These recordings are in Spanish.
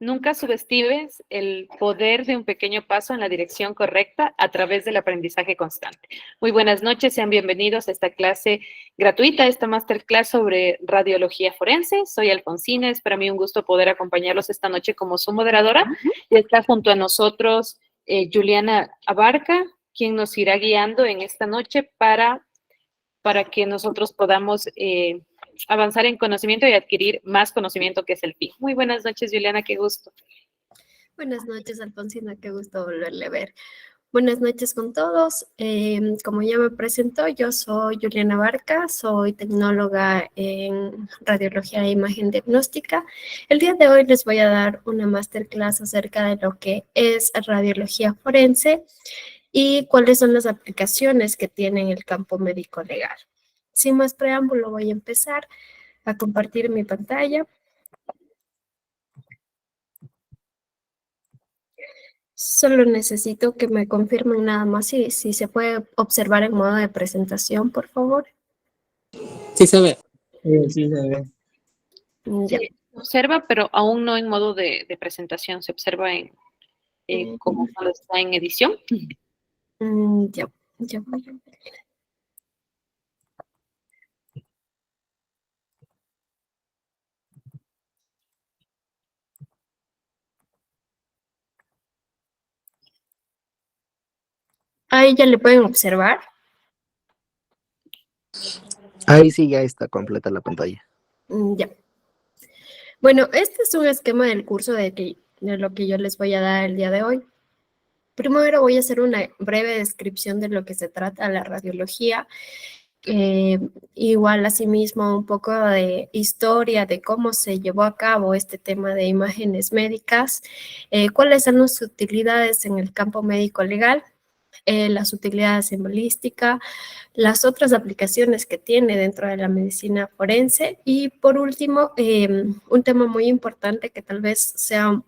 Nunca subestimes el poder de un pequeño paso en la dirección correcta a través del aprendizaje constante. Muy buenas noches, sean bienvenidos a esta clase gratuita, esta masterclass sobre radiología forense. Soy Alfonsina, es para mí un gusto poder acompañarlos esta noche como su moderadora. Y está junto a nosotros Juliana Abarca, quien nos irá guiando en esta noche para que nosotros podamos avanzar en conocimiento y adquirir más conocimiento, que es el fin. Muy buenas noches, Juliana, qué gusto. Buenas noches, Alfonsina, qué gusto volverle a ver. Buenas noches con todos. Como ya me presentó, yo soy Juliana Barca, soy tecnóloga en radiología e imagen diagnóstica. El día de hoy les voy a dar una masterclass acerca de lo que es radiología forense y cuáles son las aplicaciones que tiene en el campo médico legal. Sin más preámbulo, voy a empezar a compartir mi pantalla. Solo necesito que me confirmen nada más si se puede observar en modo de presentación, por favor. Sí se ve. Sí se ve. Ya. Sí, se observa, pero aún no en modo de presentación, se observa en como cuando está en edición. Ya voy a ver. Ahí ya le pueden observar. Ahí sí ya está completa la pantalla. Ya. Bueno, este es un esquema del curso de lo que yo les voy a dar el día de hoy. Primero voy a hacer una breve descripción de lo que se trata la radiología. Igual asimismo un poco de historia de cómo se llevó a cabo este tema de imágenes médicas, cuáles son sus utilidades en el campo médico legal, las utilidades en balística, las otras aplicaciones que tiene dentro de la medicina forense y por último un tema muy importante que tal vez sea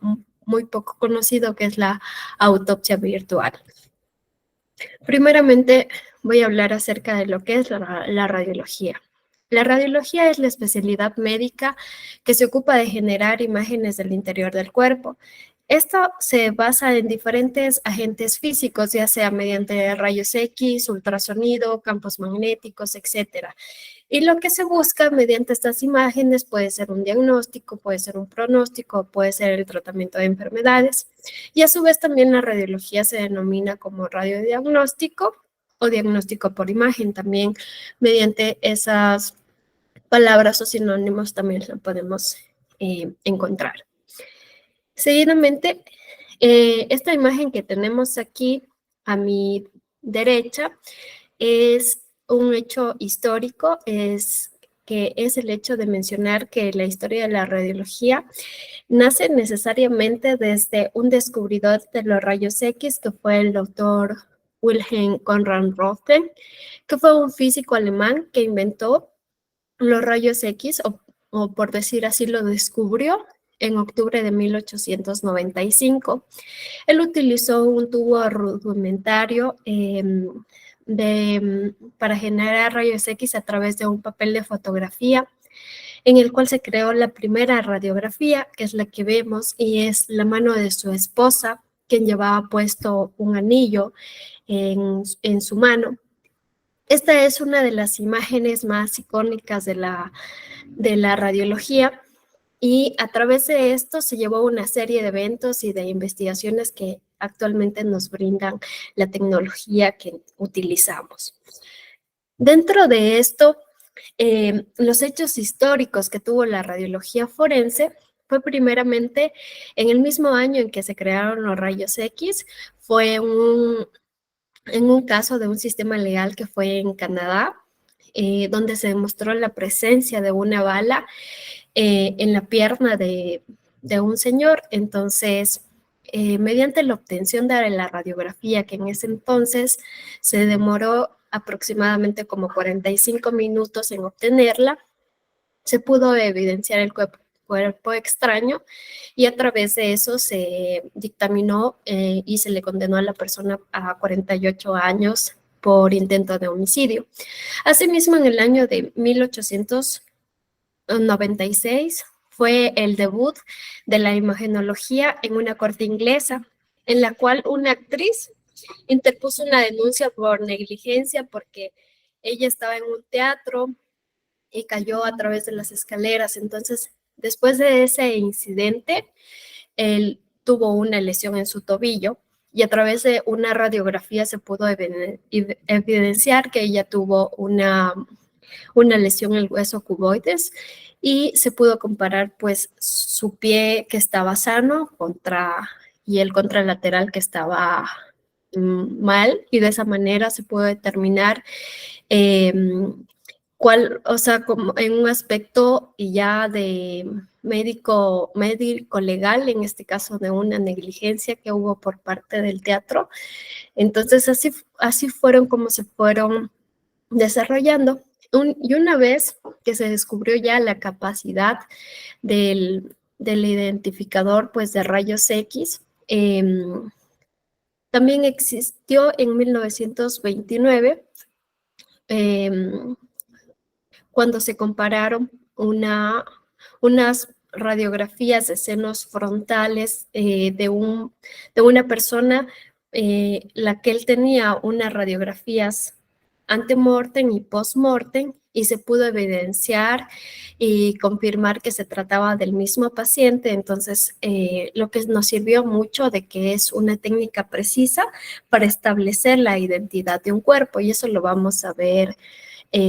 muy poco conocido, que es la autopsia virtual. Primeramente, voy a hablar acerca de lo que es la radiología. La radiología es la especialidad médica que se ocupa de generar imágenes del interior del cuerpo. Esto se basa en diferentes agentes físicos, ya sea mediante rayos X, ultrasonido, campos magnéticos, etcétera. Y lo que se busca mediante estas imágenes puede ser un diagnóstico, puede ser un pronóstico, puede ser el tratamiento de enfermedades. Y a su vez también la radiología se denomina como radiodiagnóstico o diagnóstico por imagen. También mediante esas palabras o sinónimos también lo podemos encontrar. Seguidamente, esta imagen que tenemos aquí a mi derecha es un hecho histórico, que es el hecho de mencionar que la historia de la radiología nace necesariamente desde un descubridor de los rayos X, que fue el doctor Wilhelm Conrad Röntgen, que fue un físico alemán que inventó los rayos X, o por decir así, lo descubrió en octubre de 1895. Él utilizó un tubo rudimentario para generar rayos X a través de un papel de fotografía, en el cual se creó la primera radiografía, que es la que vemos, y es la mano de su esposa, quien llevaba puesto un anillo en su mano. Esta es una de las imágenes más icónicas de la radiología, y a través de esto se llevó una serie de eventos y de investigaciones que actualmente nos brindan la tecnología que utilizamos. Dentro de esto, los hechos históricos que tuvo la radiología forense fue primeramente en el mismo año en que se crearon los rayos X. Fue en un caso de un sistema legal que fue en Canadá, donde se demostró la presencia de una bala en la pierna de un señor. Entonces, mediante la obtención de la radiografía, que en ese entonces se demoró aproximadamente como 45 minutos en obtenerla, se pudo evidenciar el cuerpo extraño, y a través de eso se dictaminó y se le condenó a la persona a 48 años por intento de homicidio. Asimismo, en el año de 1896 fue el debut de la imagenología en una corte inglesa, en la cual una actriz interpuso una denuncia por negligencia porque ella estaba en un teatro y cayó a través de las escaleras. Entonces, después de ese incidente, él tuvo una lesión en su tobillo y a través de una radiografía se pudo evidenciar que ella tuvo una lesión en el hueso cuboides y se pudo comparar pues su pie que estaba sano y el contralateral que estaba mal, y de esa manera se pudo determinar o sea, como en un aspecto ya de médico legal, en este caso de una negligencia que hubo por parte del teatro. Entonces, así fueron como se fueron desarrollando. Y una vez que se descubrió ya la capacidad del identificador pues, de rayos X, también existió en 1929 cuando se compararon unas radiografías de senos frontales de una persona, la que él tenía unas radiografías antemortem y postmortem, y se pudo evidenciar y confirmar que se trataba del mismo paciente. Entonces, lo que nos sirvió mucho de que es una técnica precisa para establecer la identidad de un cuerpo, y eso lo vamos a ver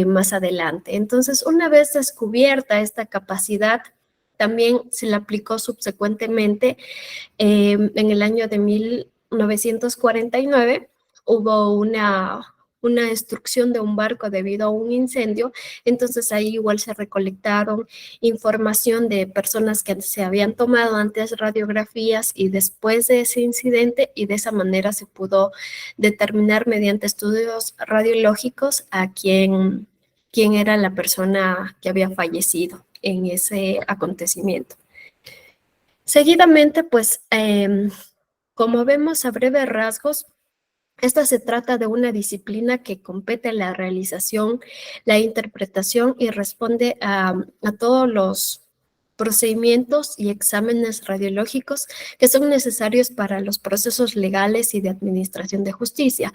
más adelante. Entonces, una vez descubierta esta capacidad, también se le aplicó subsecuentemente en el año de 1949, hubo una destrucción de un barco debido a un incendio. Entonces ahí igual se recolectaron información de personas que se habían tomado antes radiografías y después de ese incidente, y de esa manera se pudo determinar mediante estudios radiológicos a quién era la persona que había fallecido en ese acontecimiento. Seguidamente, pues, como vemos a breves rasgos, esta se trata de una disciplina que compete la realización, la interpretación y responde a todos los procedimientos y exámenes radiológicos que son necesarios para los procesos legales y de administración de justicia.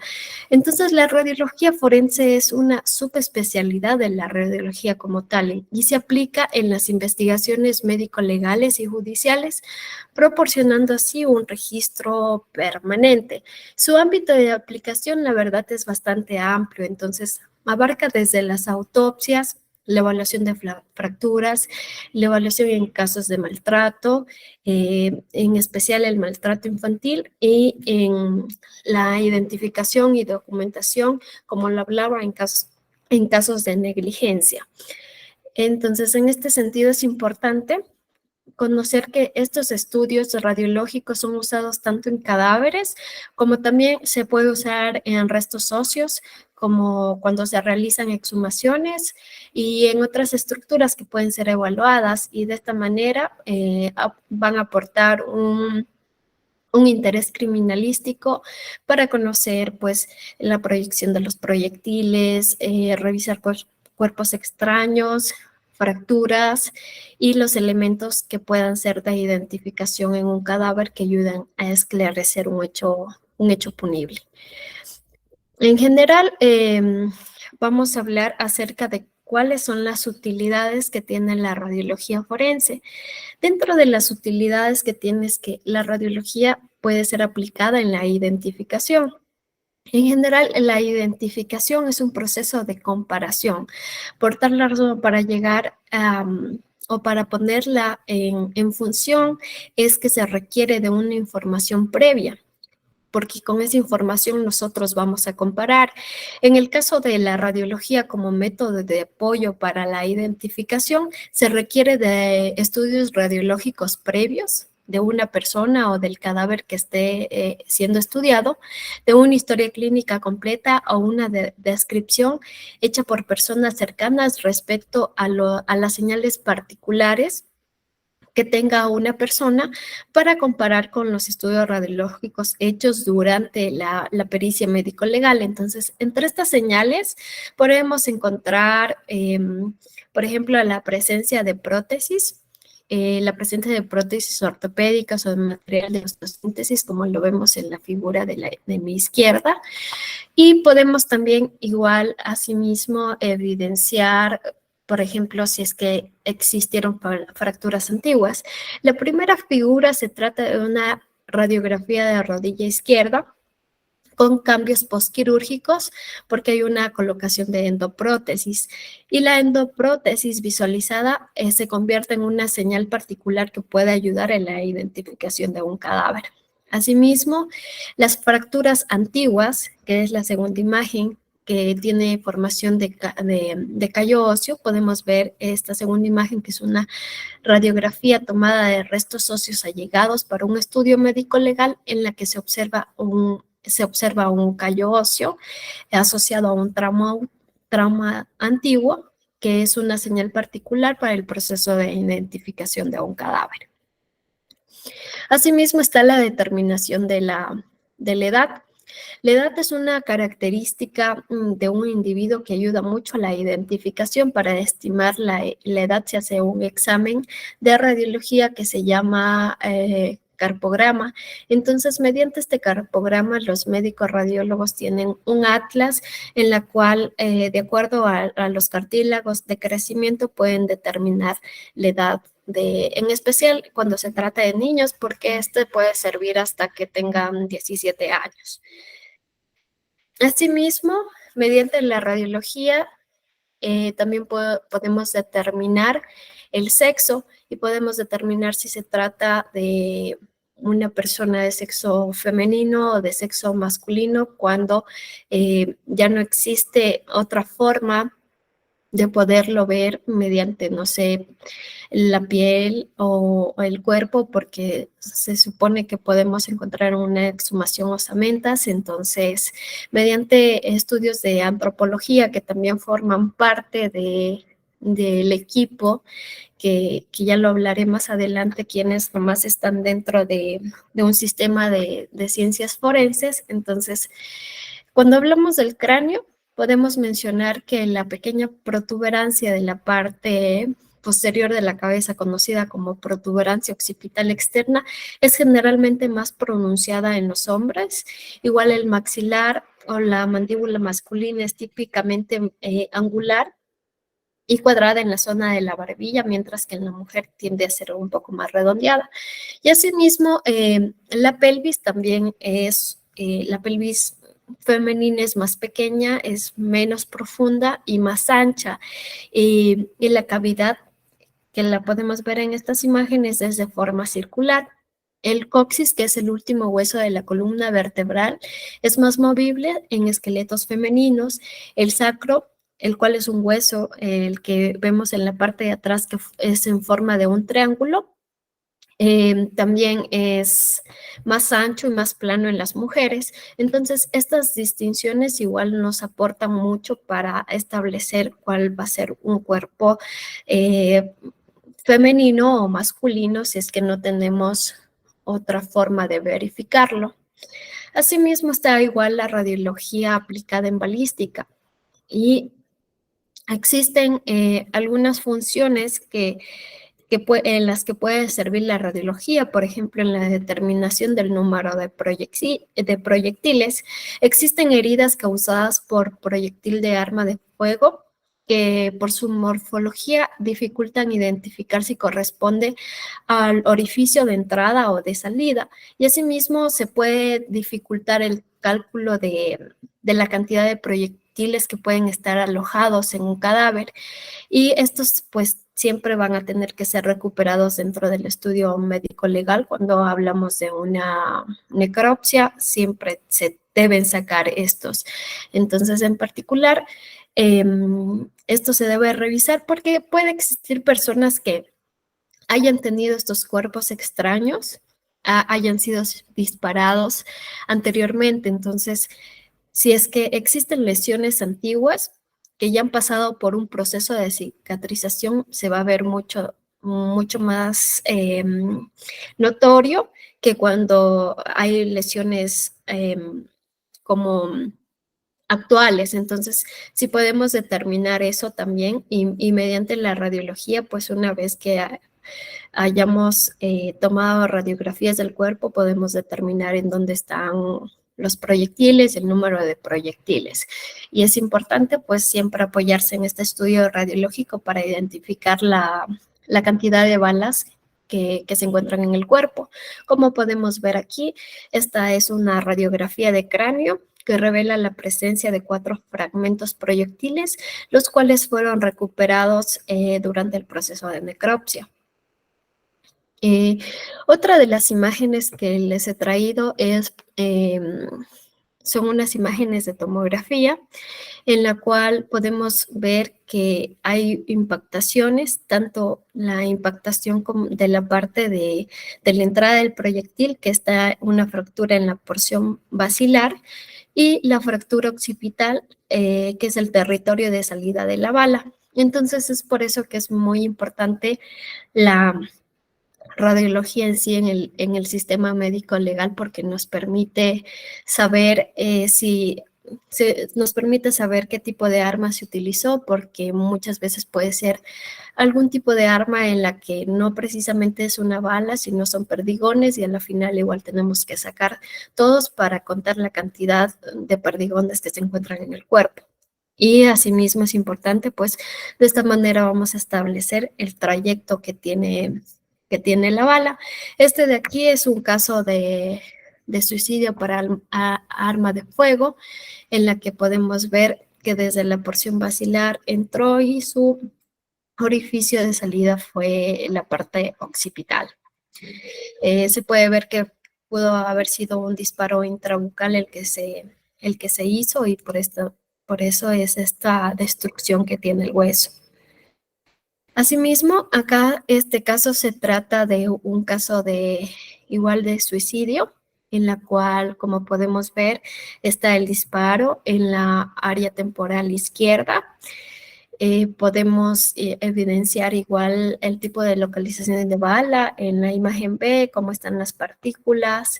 Entonces, la radiología forense es una subespecialidad de la radiología como tal y se aplica en las investigaciones médico-legales y judiciales, proporcionando así un registro permanente. Su ámbito de aplicación, la verdad, es bastante amplio. Entonces, abarca desde las autopsias, la evaluación de fracturas, la evaluación en casos de maltrato, en especial el maltrato infantil, y en la identificación y documentación, como lo hablaba, en casos de negligencia. Entonces, en este sentido es importante conocer que estos estudios radiológicos son usados tanto en cadáveres como también se puede usar en restos óseos, como cuando se realizan exhumaciones, y en otras estructuras que pueden ser evaluadas, y de esta manera van a aportar un interés criminalístico para conocer pues la proyección de los proyectiles, revisar cuerpos extraños, fracturas y los elementos que puedan ser de identificación en un cadáver que ayudan a esclarecer un hecho punible. En general, vamos a hablar acerca de cuáles son las utilidades que tiene la radiología forense. Dentro de las utilidades que tiene es que la radiología puede ser aplicada en la identificación. En general, la identificación es un proceso de comparación. Por tal razón, para llegar o para ponerla en función, es que se requiere de una información previa, porque con esa información nosotros vamos a comparar. En el caso de la radiología como método de apoyo para la identificación, se requiere de estudios radiológicos previos de una persona o del cadáver que esté siendo estudiado, de una historia clínica completa o una descripción hecha por personas cercanas respecto a las señales particulares que tenga una persona, para comparar con los estudios radiológicos hechos durante la pericia médico-legal. Entonces, entre estas señales podemos encontrar, por ejemplo, la presencia de prótesis, la presencia de prótesis ortopédicas o de material de osteosíntesis, como lo vemos en la figura de mi izquierda. Y podemos también igual, asimismo, evidenciar, por ejemplo, si es que existieron fracturas antiguas. La primera figura se trata de una radiografía de rodilla izquierda con cambios postquirúrgicos porque hay una colocación de endoprótesis y la endoprótesis visualizada se convierte en una señal particular que puede ayudar en la identificación de un cadáver. Asimismo, las fracturas antiguas, que es la segunda imagen, que tiene formación de callo óseo, podemos ver esta segunda imagen, que es una radiografía tomada de restos óseos allegados para un estudio médico legal en la que se observa un callo óseo asociado a un trauma antiguo, que es una señal particular para el proceso de identificación de un cadáver. Asimismo está la determinación de la edad. La edad es una característica de un individuo que ayuda mucho a la identificación. Para estimar la edad se hace un examen de radiología que se llama carpograma. Entonces, mediante este carpograma, los médicos radiólogos tienen un atlas en la cual, de acuerdo a los cartílagos de crecimiento, pueden determinar la edad en especial cuando se trata de niños, porque este puede servir hasta que tengan 17 años. Asimismo, mediante la radiología, también podemos determinar el sexo y podemos determinar si se trata de una persona de sexo femenino o de sexo masculino cuando ya no existe otra forma de poderlo ver mediante, no sé, la piel o el cuerpo, porque se supone que podemos encontrar una exhumación osamentas. Entonces, mediante estudios de antropología que también forman parte del equipo, que ya lo hablaré más adelante, quienes nomás están dentro de un sistema de ciencias forenses. Entonces, cuando hablamos del cráneo, podemos mencionar que la pequeña protuberancia de la parte posterior de la cabeza, conocida como protuberancia occipital externa, es generalmente más pronunciada en los hombres. Igual el maxilar o la mandíbula masculina es típicamente angular y cuadrada en la zona de la barbilla, mientras que en la mujer tiende a ser un poco más redondeada. Y asimismo, la pelvis también la pelvis femenina es más pequeña, es menos profunda y más ancha. Y la cavidad, que la podemos ver en estas imágenes, es de forma circular. El coxis, que es el último hueso de la columna vertebral, es más movible en esqueletos femeninos. El sacro, el cual es un hueso, el que vemos en la parte de atrás, que es en forma de un triángulo, también es más ancho y más plano en las mujeres. Entonces, estas distinciones igual nos aportan mucho para establecer cuál va a ser un cuerpo femenino o masculino, si es que no tenemos otra forma de verificarlo. Asimismo, está igual la radiología aplicada en balística, y existen algunas funciones en las que puede servir la radiología, por ejemplo, en la determinación del número de proyectiles. Existen heridas causadas por proyectil de arma de fuego que por su morfología dificultan identificar si corresponde al orificio de entrada o de salida, y asimismo se puede dificultar el cálculo de la cantidad de proyectiles que pueden estar alojados en un cadáver, y estos pues siempre van a tener que ser recuperados dentro del estudio médico legal. Cuando hablamos de una necropsia, siempre se deben sacar estos. Entonces, en particular, esto se debe revisar porque puede existir personas que hayan tenido estos cuerpos extraños, hayan sido disparados anteriormente. Entonces, si es que existen lesiones antiguas que ya han pasado por un proceso de cicatrización, se va a ver mucho más notorio que cuando hay lesiones como actuales. Entonces, si podemos determinar eso también, y mediante la radiología, pues una vez que hayamos tomado radiografías del cuerpo, podemos determinar en dónde están los proyectiles, el número de proyectiles. Y es importante, pues, siempre apoyarse en este estudio radiológico para identificar la cantidad de balas que se encuentran en el cuerpo. Como podemos ver aquí, esta es una radiografía de cráneo que revela la presencia de 4 fragmentos proyectiles, los cuales fueron recuperados durante el proceso de necropsia. Otra de las imágenes que les he traído son unas imágenes de tomografía en la cual podemos ver que hay impactaciones, tanto la impactación como de la parte de la entrada del proyectil, que está una fractura en la porción basilar, y la fractura occipital, que es el territorio de salida de la bala. Entonces es por eso que es muy importante la radiología en sí en el sistema médico legal, porque nos permite saber nos permite saber qué tipo de arma se utilizó, porque muchas veces puede ser algún tipo de arma en la que no precisamente es una bala, sino son perdigones, y a la final igual tenemos que sacar todos para contar la cantidad de perdigones que se encuentran en el cuerpo. Y asimismo es importante, pues de esta manera vamos a establecer el trayecto que tiene la bala. Este de aquí es un caso de suicidio para arma de fuego, en la que podemos ver que desde la porción basilar entró y su orificio de salida fue la parte occipital. Se puede ver que pudo haber sido un disparo intrabucal el que se hizo, y por eso es esta destrucción que tiene el hueso. Asimismo, acá este caso se trata de un caso igual de suicidio, en la cual, como podemos ver, está el disparo en la área temporal izquierda. Podemos evidenciar igual el tipo de localización de bala en la imagen B, cómo están las partículas.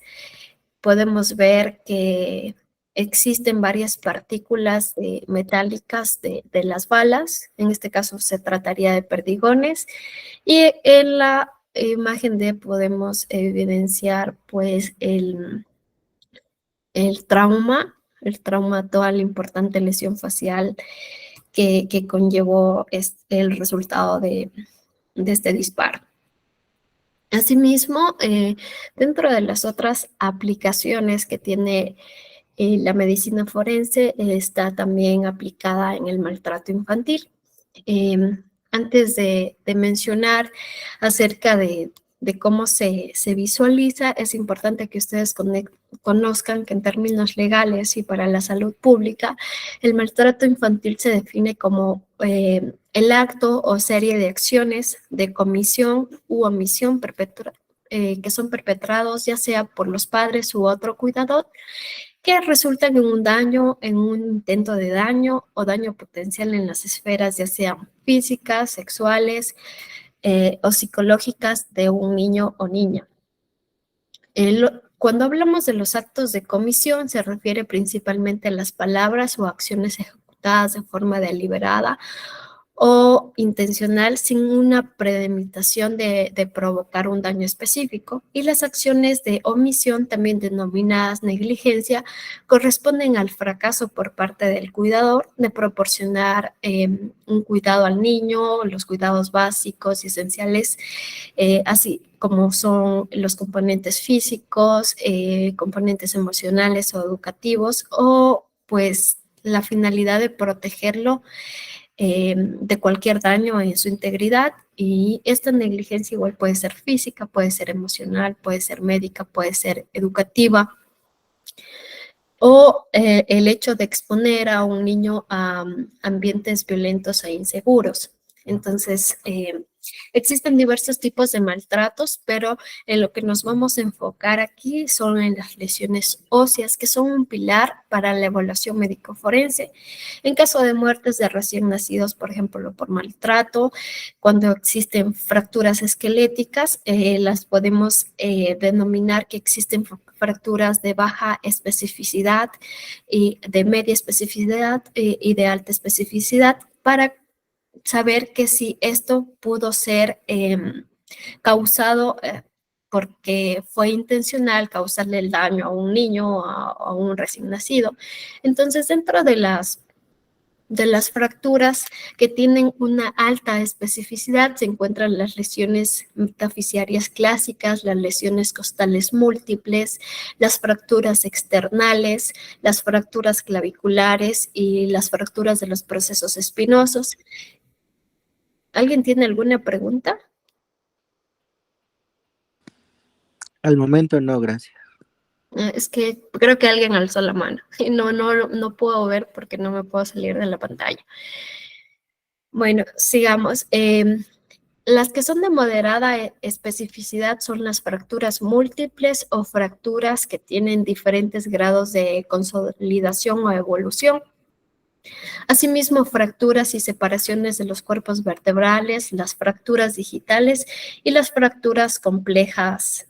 Podemos ver que existen varias partículas metálicas de las balas. En este caso se trataría de perdigones. Y en la imagen D podemos evidenciar pues el trauma, toda la importante lesión facial que conllevó el resultado de este disparo. Asimismo, dentro de las otras aplicaciones que tiene la medicina forense, está también aplicada en el maltrato infantil. Antes de mencionar acerca de cómo se visualiza, es importante que ustedes conozcan que en términos legales y para la salud pública, el maltrato infantil se define como el acto o serie de acciones de comisión u omisión que son perpetrados ya sea por los padres u otro cuidador, que resultan en un daño, en un intento de daño o daño potencial en las esferas ya sean físicas, sexuales o psicológicas de un niño o niña. Cuando hablamos de los actos de comisión, se refiere principalmente a las palabras o acciones ejecutadas de forma deliberada o intencional sin una premeditación de provocar un daño específico. Y las acciones de omisión, también denominadas negligencia, corresponden al fracaso por parte del cuidador de proporcionar un cuidado al niño, los cuidados básicos y esenciales, así como son los componentes físicos, componentes emocionales o educativos, o pues la finalidad de protegerlo de cualquier daño en su integridad. Y esta negligencia igual puede ser física, puede ser emocional, puede ser médica, puede ser educativa, o el hecho de exponer a un niño a ambientes violentos e inseguros. Entonces, existen diversos tipos de maltratos, pero en lo que nos vamos a enfocar aquí son en las lesiones óseas, que son un pilar para la evaluación médico-forense. En caso de muertes de recién nacidos, por ejemplo, por maltrato, cuando existen fracturas esqueléticas, las podemos denominar que existen fracturas de baja especificidad, y de media especificidad y de alta especificidad, para saber que si esto pudo ser causado porque fue intencional causarle el daño a un niño o a un recién nacido. Entonces, dentro de las fracturas que tienen una alta especificidad se encuentran las lesiones metafisiarias clásicas, las lesiones costales múltiples, las fracturas externales, las fracturas claviculares y las fracturas de los procesos espinosos. ¿Alguien tiene alguna pregunta? Al momento no, gracias. Es que creo que alguien alzó la mano y no puedo ver porque no me puedo salir de la pantalla. Bueno, sigamos. Las que son de moderada especificidad son las fracturas múltiples o fracturas que tienen diferentes grados de consolidación o evolución. Asimismo, fracturas y separaciones de los cuerpos vertebrales, las fracturas digitales y las fracturas complejas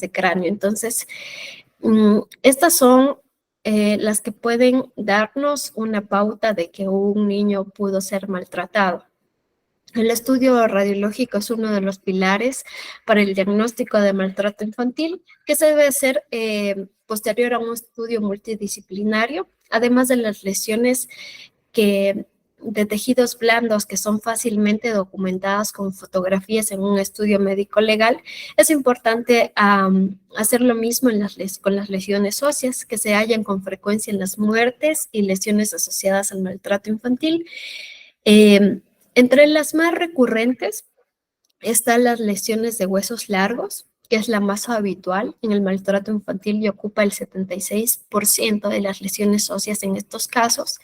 de cráneo. Entonces, estas son las que pueden darnos una pauta de que un niño pudo ser maltratado. El estudio radiológico es uno de los pilares para el diagnóstico de maltrato infantil, que se debe hacer posterior a un estudio multidisciplinario, además de las lesiones de tejidos blandos que son fácilmente documentadas con fotografías en un estudio médico legal. Es importante hacer lo mismo con las lesiones óseas que se hallan con frecuencia en las muertes y lesiones asociadas al maltrato infantil. Entre las más recurrentes están las lesiones de huesos largos, que es la más habitual en el maltrato infantil y ocupa el 76% de las lesiones óseas en estos casos.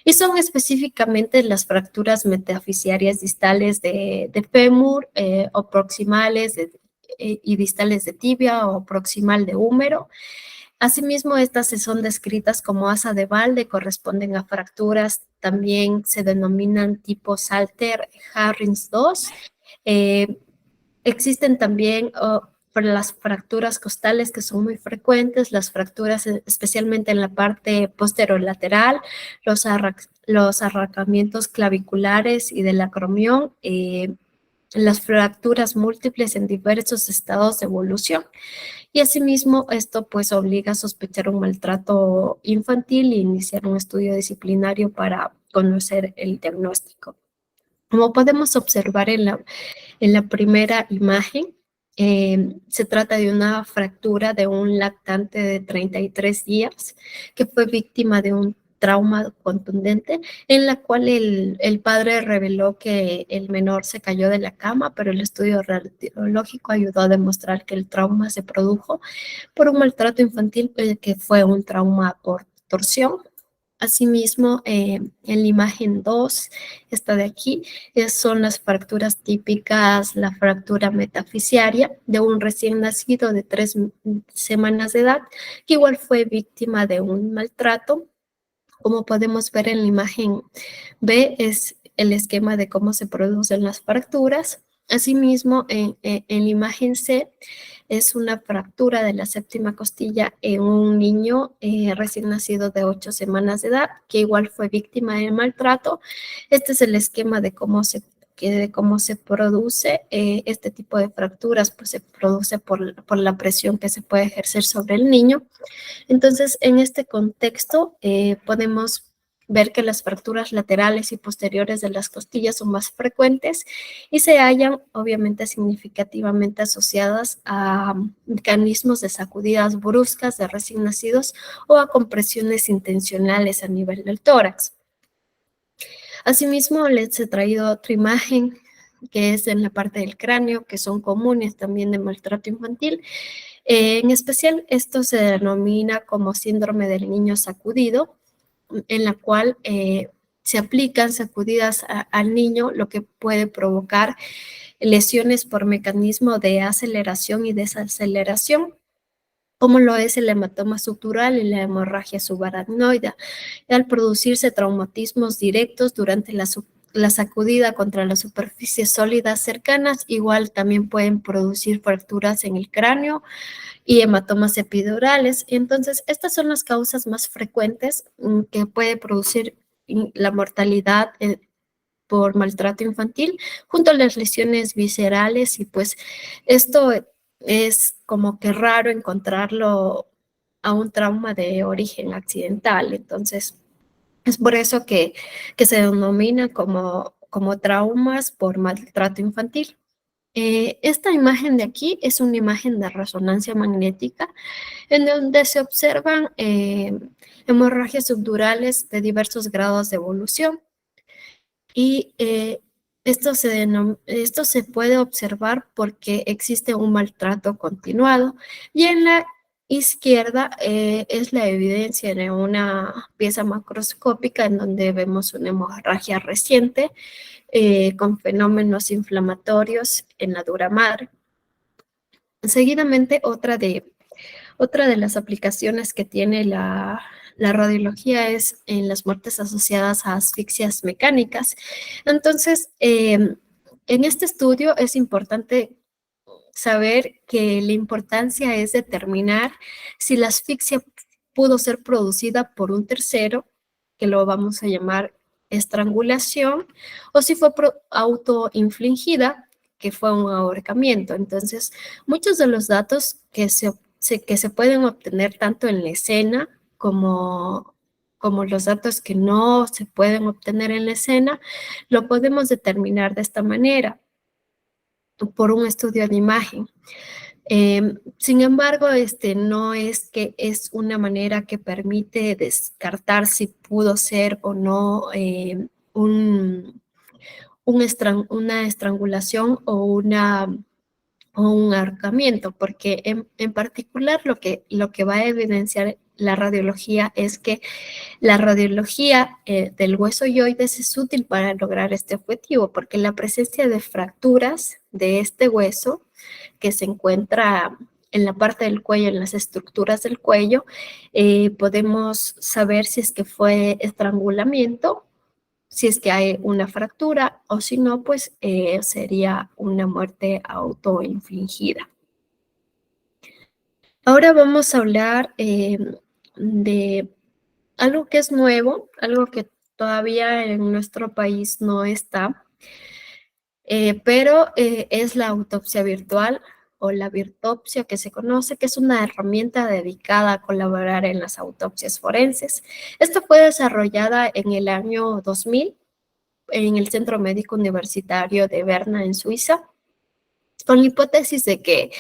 Y son específicamente las fracturas metafisiarias distales de fémur o proximales y distales de tibia o proximal de húmero. Asimismo, estas son descritas como asa de balde, corresponden a fracturas, también se denominan tipo Salter-Harris 2. Existen también las fracturas costales que son muy frecuentes, las fracturas especialmente en la parte posterolateral, los arrancamientos claviculares y del acromión, las fracturas múltiples en diversos estados de evolución. Y asimismo, esto pues obliga a sospechar un maltrato infantil e iniciar un estudio disciplinario para conocer el diagnóstico. Como podemos observar en la primera imagen, se trata de una fractura de un lactante de 33 días que fue víctima de un trauma contundente en la cual el padre reveló que el menor se cayó de la cama, pero el estudio radiológico ayudó a demostrar que el trauma se produjo por un maltrato infantil que fue un trauma por torsión. Asimismo, en la imagen 2, esta de aquí, son las fracturas típicas, la fractura metafisiaria de un recién nacido de 3 semanas de edad, que igual fue víctima de un maltrato. Como podemos ver en la imagen B, es el esquema de cómo se producen las fracturas. Asimismo, en la imagen C, es una fractura de la séptima costilla en un niño recién nacido de 8 semanas de edad, que igual fue víctima de maltrato. Este es el esquema de cómo se produce este tipo de fracturas, pues se produce por la presión que se puede ejercer sobre el niño. Entonces, en este contexto, podemos ver que las fracturas laterales y posteriores de las costillas son más frecuentes y se hallan, obviamente, significativamente asociadas a mecanismos de sacudidas bruscas de recién nacidos o a compresiones intencionales a nivel del tórax. Asimismo, les he traído otra imagen que es en la parte del cráneo, que son comunes también de maltrato infantil. En especial, esto se denomina como síndrome del niño sacudido, en la cual se aplican sacudidas al niño, lo que puede provocar lesiones por mecanismo de aceleración y desaceleración, como lo es el hematoma subdural y la hemorragia subaracnoidea, al producirse traumatismos directos durante la sacudida contra las superficies sólidas cercanas. Igual también pueden producir fracturas en el cráneo y hematomas epidurales. Entonces, estas son las causas más frecuentes que puede producir la mortalidad por maltrato infantil, junto a las lesiones viscerales, y pues esto es como que raro encontrarlo a un trauma de origen accidental. Entonces, es por eso que se denomina como traumas por maltrato infantil. Esta imagen de aquí es una imagen de resonancia magnética en donde se observan hemorragias subdurales de diversos grados de evolución. Y esto se puede observar porque existe un maltrato continuado. Y en la izquierda es la evidencia de una pieza macroscópica en donde vemos una hemorragia reciente con fenómenos inflamatorios en la dura madre. Seguidamente, otra de las aplicaciones que tiene la radiología es en las muertes asociadas a asfixias mecánicas. Entonces, en este estudio es importante saber que la importancia es determinar si la asfixia pudo ser producida por un tercero, que lo vamos a llamar estrangulación, o si fue autoinfligida, que fue un ahorcamiento. Entonces, muchos de los datos que se pueden obtener tanto en la escena como los datos que no se pueden obtener en la escena, lo podemos determinar de esta manera, por un estudio de imagen. Sin embargo, no es que es una manera que permite descartar si pudo ser o no una estrangulación o un ahorcamiento, porque en particular lo que va a evidenciar la radiología es que la radiología del hueso yoides es útil para lograr este objetivo, porque la presencia de fracturas de este hueso que se encuentra en la parte del cuello, en las estructuras del cuello, podemos saber si es que fue estrangulamiento, si es que hay una fractura, o si no, pues sería una muerte autoinfligida. Ahora vamos a hablar de algo que es nuevo, algo que todavía en nuestro país no está, pero es la autopsia virtual o la virtopsia, que se conoce, que es una herramienta dedicada a colaborar en las autopsias forenses. Esta fue desarrollada en el año 2000 en el Centro Médico Universitario de Berna, en Suiza, con la hipótesis de que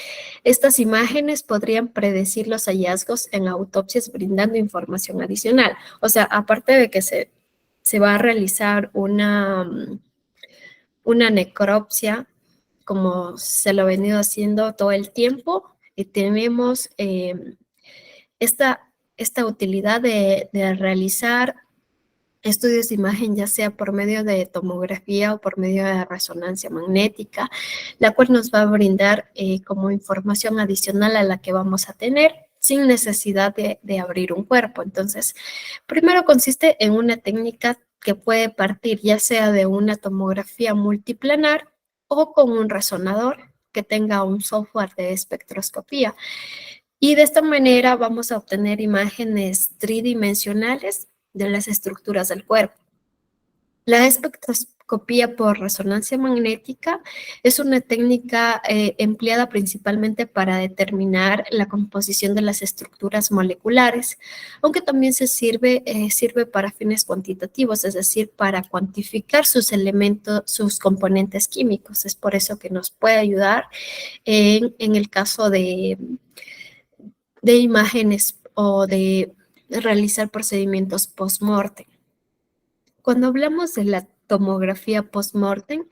estas imágenes podrían predecir los hallazgos en autopsias, brindando información adicional. O sea, aparte de que se va a realizar una necropsia, como se lo ha venido haciendo todo el tiempo, y tenemos esta utilidad de realizar estudios de imagen, ya sea por medio de tomografía o por medio de resonancia magnética, la cual nos va a brindar como información adicional a la que vamos a tener sin necesidad de abrir un cuerpo. Entonces, primero consiste en una técnica que puede partir ya sea de una tomografía multiplanar o con un resonador que tenga un software de espectroscopía. Y de esta manera vamos a obtener imágenes tridimensionales de las estructuras del cuerpo. La espectroscopía por resonancia magnética es una técnica empleada principalmente para determinar la composición de las estructuras moleculares, aunque también sirve para fines cuantitativos, es decir, para cuantificar sus elementos, sus componentes químicos. Es por eso que nos puede ayudar en el caso de imágenes o de realizar procedimientos post-mortem. Cuando hablamos de la tomografía post-mortem,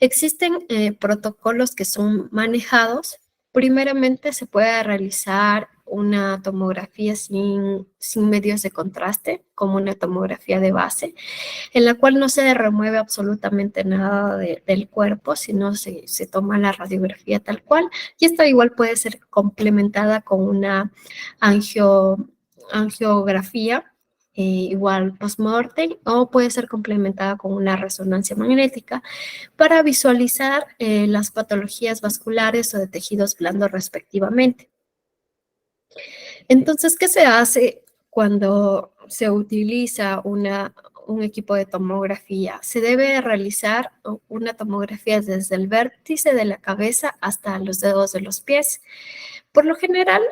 existen protocolos que son manejados. Primeramente, se puede realizar una tomografía sin medios de contraste, como una tomografía de base, en la cual no se remueve absolutamente nada del cuerpo, sino se toma la radiografía tal cual, y esta igual puede ser complementada con una angiografía, igual post-mortem, o puede ser complementada con una resonancia magnética para visualizar las patologías vasculares o de tejidos blandos respectivamente. Entonces, ¿qué se hace cuando se utiliza una un equipo de tomografía. Se debe realizar una tomografía desde el vértice de la cabeza hasta los dedos de los pies. Por lo general,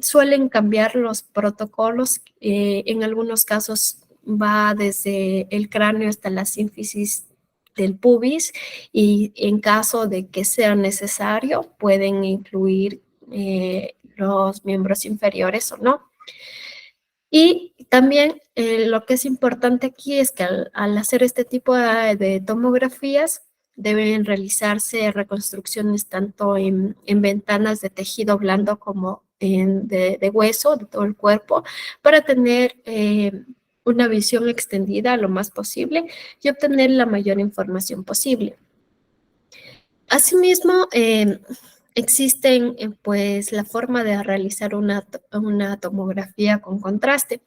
suelen cambiar los protocolos. En algunos casos va desde el cráneo hasta la sínfisis del pubis y en caso de que sea necesario pueden incluir los miembros inferiores o no. Y también lo que es importante aquí es que al hacer este tipo de tomografías deben realizarse reconstrucciones tanto en ventanas de tejido blando como de hueso, de todo el cuerpo, para tener una visión extendida lo más posible y obtener la mayor información posible. Asimismo, existen pues la forma de realizar una tomografía con contraste,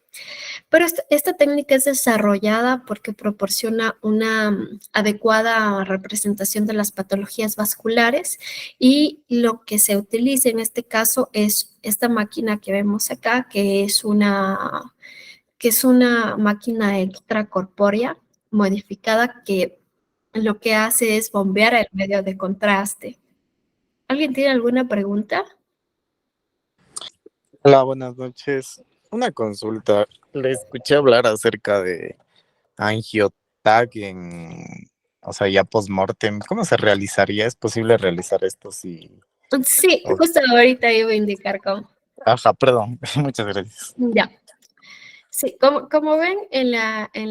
pero esta técnica es desarrollada porque proporciona una adecuada representación de las patologías vasculares y lo que se utiliza en este caso es esta máquina que vemos acá, que es una máquina extracorpórea modificada que lo que hace es bombear el medio de contraste. ¿Alguien tiene alguna pregunta? Hola, buenas noches. Una consulta. Le escuché hablar acerca de angiotag o sea, ya post-mortem. ¿Cómo se realizaría? ¿Es posible realizar esto si...? Sí, justo ahorita iba a indicar cómo. Ajá, perdón. Muchas gracias. Ya. Sí, como ven en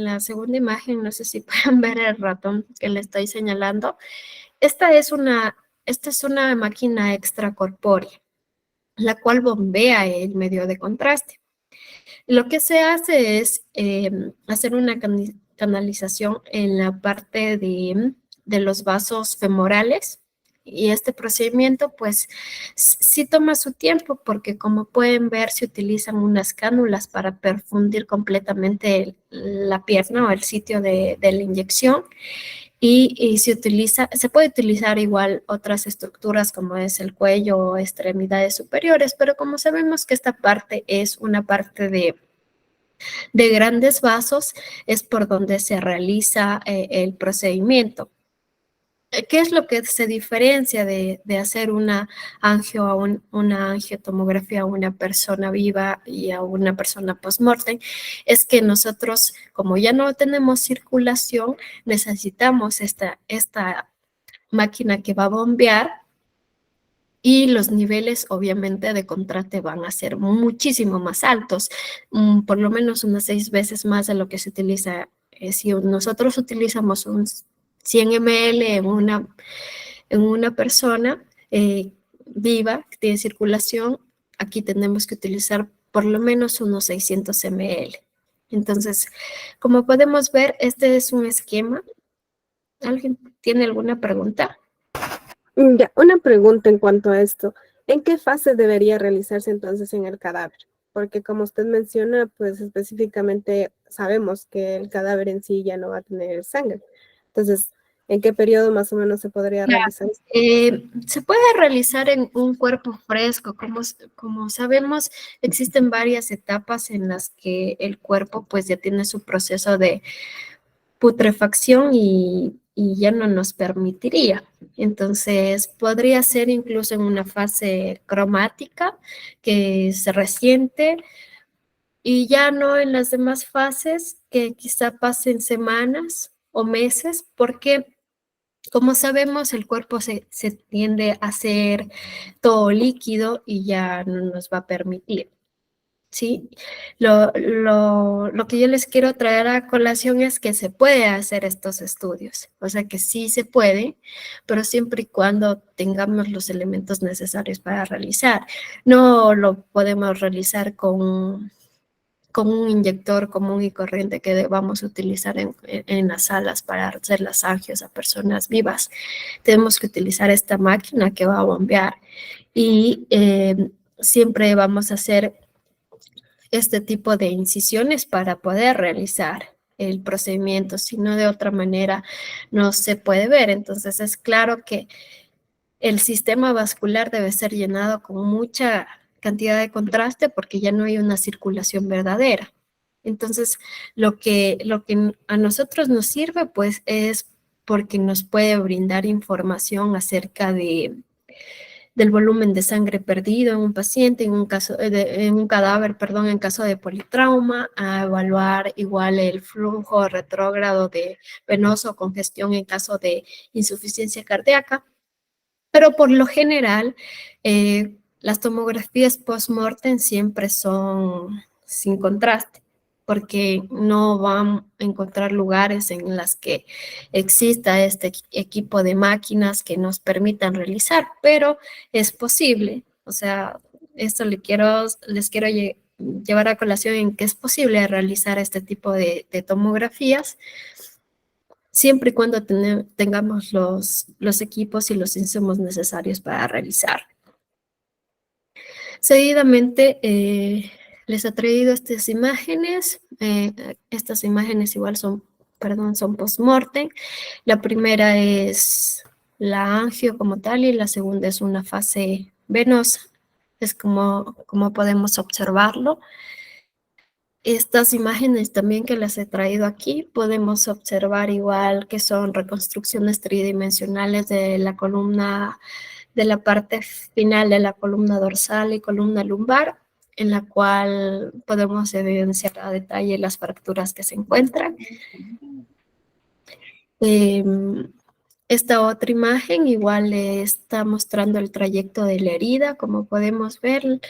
la segunda imagen, no sé si pueden ver el ratón que le estoy señalando. Esta es una máquina extracorpórea, la cual bombea el medio de contraste. Lo que se hace es hacer una canalización en la parte de los vasos femorales y este procedimiento pues sí toma su tiempo porque como pueden ver se utilizan unas cánulas para perfundir completamente la pierna o el sitio de la inyección. Y se puede utilizar igual otras estructuras como es el cuello o extremidades superiores, pero como sabemos que esta parte es una parte de grandes vasos, es por donde se realiza el procedimiento. ¿Qué es lo que se diferencia de hacer una angiotomografía a una persona viva y a una persona post-mortem? Es que nosotros, como ya no tenemos circulación, necesitamos esta máquina que va a bombear y los niveles obviamente de contraste van a ser muchísimo más altos, por lo menos unas 6 veces más de lo que se utiliza. Si nosotros utilizamos un 100 ml en una persona viva que tiene circulación, aquí tenemos que utilizar por lo menos unos 600 ml. Entonces, como podemos ver, este es un esquema. ¿Alguien tiene alguna pregunta? Ya, una pregunta en cuanto a esto. ¿En qué fase debería realizarse entonces en el cadáver? Porque como usted menciona, pues específicamente sabemos que el cadáver en sí ya no va a tener sangre. Entonces, ¿en qué periodo más o menos se podría realizar esto? Se puede realizar en un cuerpo fresco. Como sabemos, existen varias etapas en las que el cuerpo pues ya tiene su proceso de putrefacción y ya no nos permitiría. Entonces, podría ser incluso en una fase cromática que se resiente y ya no en las demás fases que quizá pasen semanas o meses, porque como sabemos, el cuerpo se tiende a hacer todo líquido y ya no nos va a permitir. Sí, lo que yo les quiero traer a colación es que se puede hacer estos estudios, o sea que sí se puede, pero siempre y cuando tengamos los elementos necesarios para realizar. No lo podemos realizar con un inyector común y corriente que vamos a utilizar en las salas para hacer las angios a personas vivas. Tenemos que utilizar esta máquina que va a bombear y siempre vamos a hacer este tipo de incisiones para poder realizar el procedimiento, si no de otra manera no se puede ver. Entonces es claro que el sistema vascular debe ser llenado con mucha cantidad de contraste porque ya no hay una circulación verdadera. Entonces, lo que a nosotros nos sirve, pues, es porque nos puede brindar información acerca del volumen de sangre perdido en un paciente, en un cadáver, perdón, en caso de politrauma, a evaluar igual el flujo retrógrado de venoso, congestión en caso de insuficiencia cardíaca. Pero por lo general, las tomografías post-mortem siempre son sin contraste, porque no van a encontrar lugares en las que exista este equipo de máquinas que nos permitan realizar, pero es posible. O sea, esto les quiero llevar a colación en que es posible realizar este tipo de tomografías siempre y cuando tengamos los equipos y los insumos necesarios para realizar. Seguidamente, les he traído estas imágenes. Estas imágenes igual son post-mortem. La primera es la angio como tal y la segunda es una fase venosa. Es como podemos observarlo. Estas imágenes también que las he traído aquí, podemos observar igual que son reconstrucciones tridimensionales de la columna, de la parte final de la columna dorsal y columna lumbar, en la cual podemos evidenciar a detalle las fracturas que se encuentran. Esta otra imagen igual le está mostrando el trayecto de la herida, como podemos ver,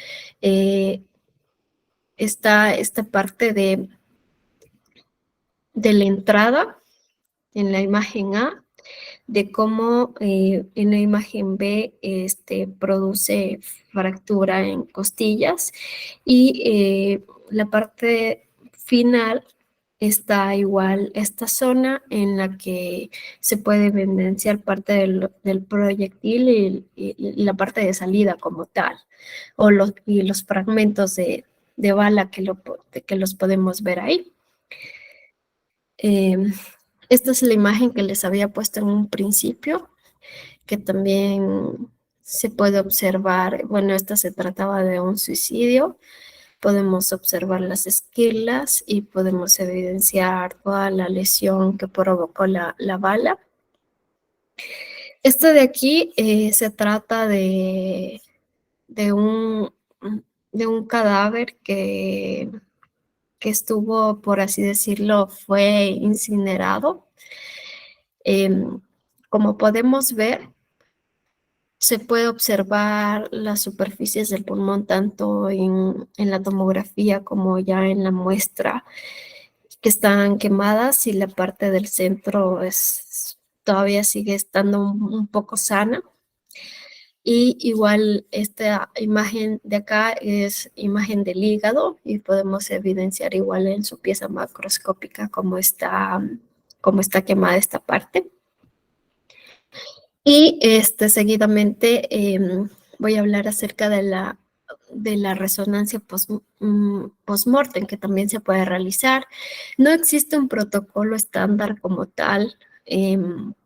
está esta parte de la entrada en la imagen A, de cómo en la imagen B produce fractura en costillas y la parte final está igual esta zona en la que se puede evidenciar parte del proyectil y la parte de salida como tal, y los fragmentos de bala que los podemos ver ahí. Esta es la imagen que les había puesto en un principio, que también se puede observar, bueno, esta se trataba de un suicidio. Podemos observar las esquilas y podemos evidenciar toda la lesión que provocó la bala. Este de aquí se trata de un cadáver que estuvo, por así decirlo, fue incinerado. Como podemos ver, se puede observar las superficies del pulmón tanto en la tomografía como ya en la muestra que están quemadas y la parte del centro todavía sigue estando un poco sana. Y igual esta imagen de acá es imagen del hígado y podemos evidenciar igual en su pieza macroscópica cómo está quemada esta parte. Y seguidamente voy a hablar acerca de la resonancia post-mortem que también se puede realizar. No existe un protocolo estándar como tal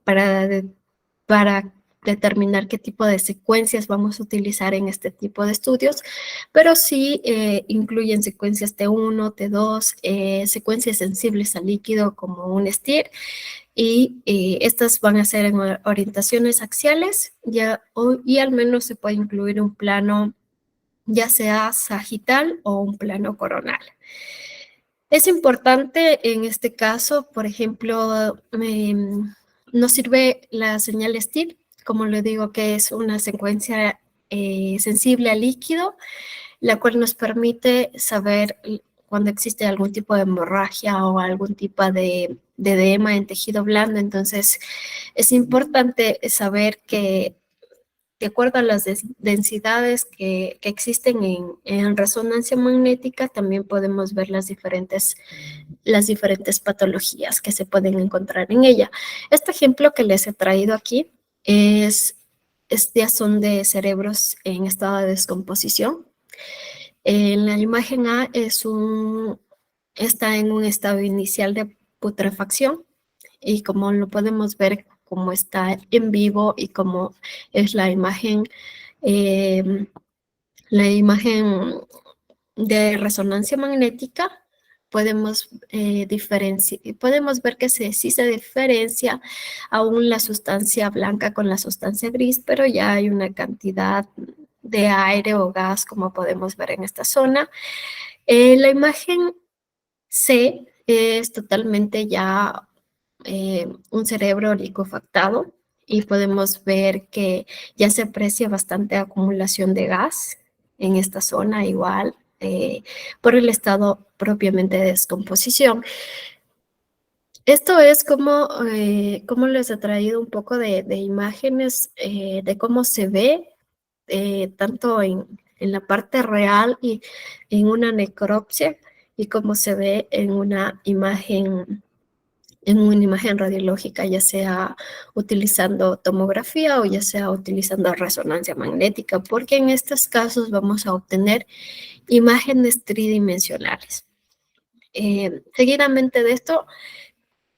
para determinar qué tipo de secuencias vamos a utilizar en este tipo de estudios, pero sí incluyen secuencias T1, T2, secuencias sensibles al líquido como un STIR, y estas van a ser en orientaciones axiales y al menos se puede incluir un plano ya sea sagital o un plano coronal. Es importante en este caso, por ejemplo, nos sirve la señal STIR, como le digo, que es una secuencia sensible al líquido, la cual nos permite saber cuando existe algún tipo de hemorragia o algún tipo de edema en tejido blando. Entonces, es importante saber que de acuerdo a las densidades que existen en resonancia magnética, también podemos ver las diferentes patologías que se pueden encontrar en ella. Este ejemplo que les he traído aquí ya son de cerebros en estado de descomposición. En la imagen A está en un estado inicial de putrefacción y como lo podemos ver, como está en vivo y como es la imagen de resonancia magnética, podemos, podemos ver que sí se diferencia aún la sustancia blanca con la sustancia gris, pero ya hay una cantidad de aire o gas, como podemos ver en esta zona. La imagen C es totalmente ya un cerebro licuefactado y podemos ver que ya se aprecia bastante acumulación de gas en esta zona igual por el estado propiamente de descomposición. Esto es como les he traído un poco de imágenes de cómo se ve tanto en la parte real y en una necropsia y cómo se ve en una imagen radiológica, ya sea utilizando tomografía o ya sea utilizando resonancia magnética, porque en estos casos vamos a obtener imágenes tridimensionales. Seguidamente de esto,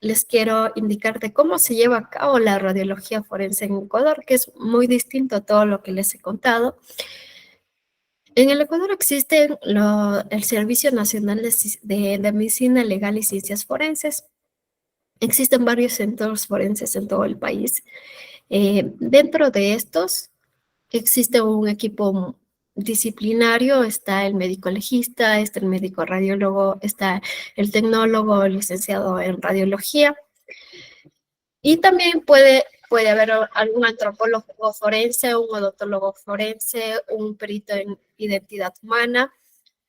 les quiero indicar de cómo se lleva a cabo la radiología forense en Ecuador, que es muy distinto a todo lo que les he contado. En el Ecuador existe el Servicio Nacional de Medicina Legal y Ciencias Forenses. Existen varios centros forenses en todo el país. Dentro de estos existe un equipo disciplinario, está el médico legista, está el médico radiólogo, está el tecnólogo licenciado en radiología y también puede haber algún antropólogo forense, un odontólogo forense, un perito en identidad humana,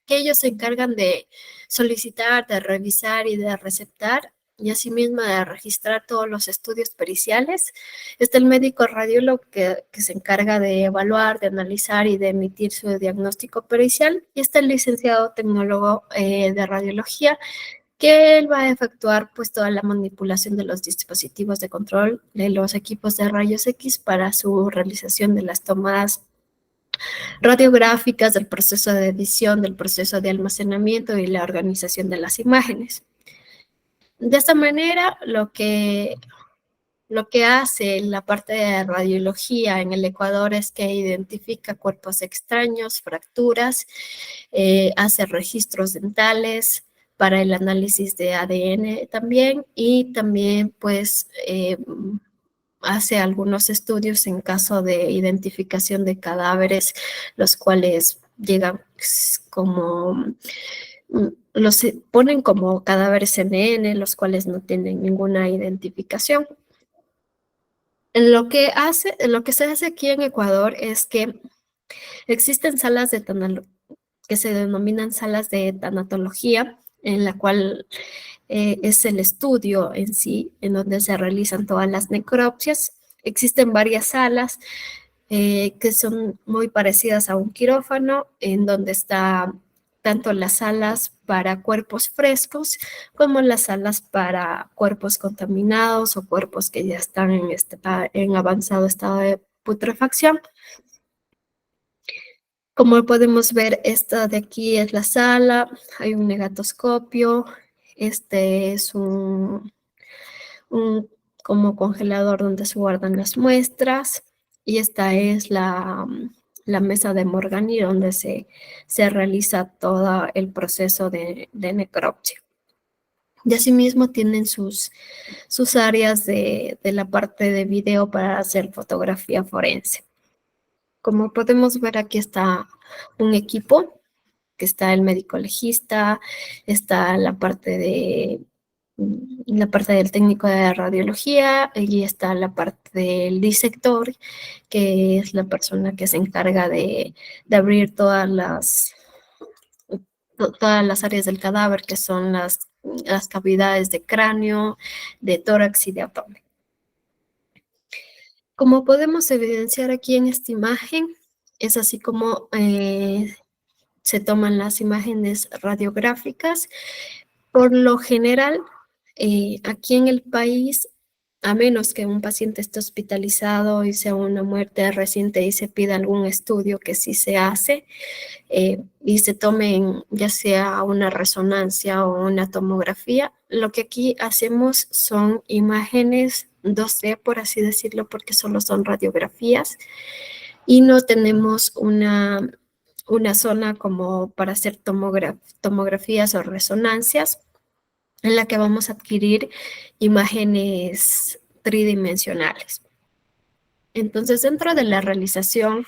que ellos se encargan de solicitar, de revisar y de receptar y asimismo de registrar todos los estudios periciales. Está el médico radiólogo que se encarga de evaluar, de analizar y de emitir su diagnóstico pericial. Y está el licenciado tecnólogo de radiología, que él va a efectuar pues toda la manipulación de los dispositivos de control de los equipos de rayos X para su realización de las tomas radiográficas, del proceso de edición, del proceso de almacenamiento y la organización de las imágenes. De esta manera, lo que hace la parte de radiología en el Ecuador es que identifica cuerpos extraños, fracturas, hace registros dentales para el análisis de ADN también y también pues hace algunos estudios en caso de identificación de cadáveres, los cuales llegan como, los ponen como cadáveres NN, los cuales no tienen ninguna identificación. Lo que se hace aquí en Ecuador es que existen salas que se denominan salas de tanatología, en la cual es el estudio en sí, en donde se realizan todas las necropsias. Existen varias salas que son muy parecidas a un quirófano, en donde está tanto las salas para cuerpos frescos como las salas para cuerpos contaminados o cuerpos que ya están en avanzado estado de putrefacción. Como podemos ver, esta de aquí es la sala, hay un negatoscopio, este es un como congelador donde se guardan las muestras y esta es la mesa de Morgani donde se realiza todo el proceso de necropsia. Y asimismo tienen sus áreas de la parte de video para hacer fotografía forense. Como podemos ver, aquí está un equipo, que está el médico legista, está la parte del técnico de radiología y está la parte del disector, que es la persona que se encarga de abrir todas las áreas del cadáver, que son las cavidades de cráneo, de tórax y de abdomen. Como podemos evidenciar aquí en esta imagen, es así como se toman las imágenes radiográficas. Por lo general, aquí en el país, a menos que un paciente esté hospitalizado y sea una muerte reciente y se pida algún estudio, que sí se hace, y se tomen ya sea una resonancia o una tomografía, lo que aquí hacemos son imágenes 2D, por así decirlo, porque solo son radiografías y no tenemos una una zona como para hacer tomografías o resonancias, en la que vamos a adquirir imágenes tridimensionales. Entonces, dentro de la realización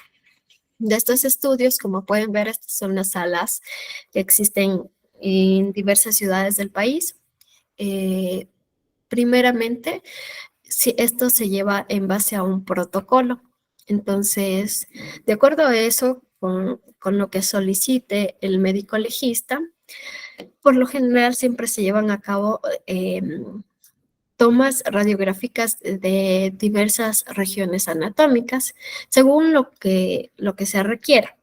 de estos estudios, como pueden ver, estas son las salas que existen en diversas ciudades del país. Primeramente, si esto se lleva en base a un protocolo. Entonces, de acuerdo a eso, con lo que solicite el médico legista, por lo general siempre se llevan a cabo tomas radiográficas de diversas regiones anatómicas, según lo que se requiera.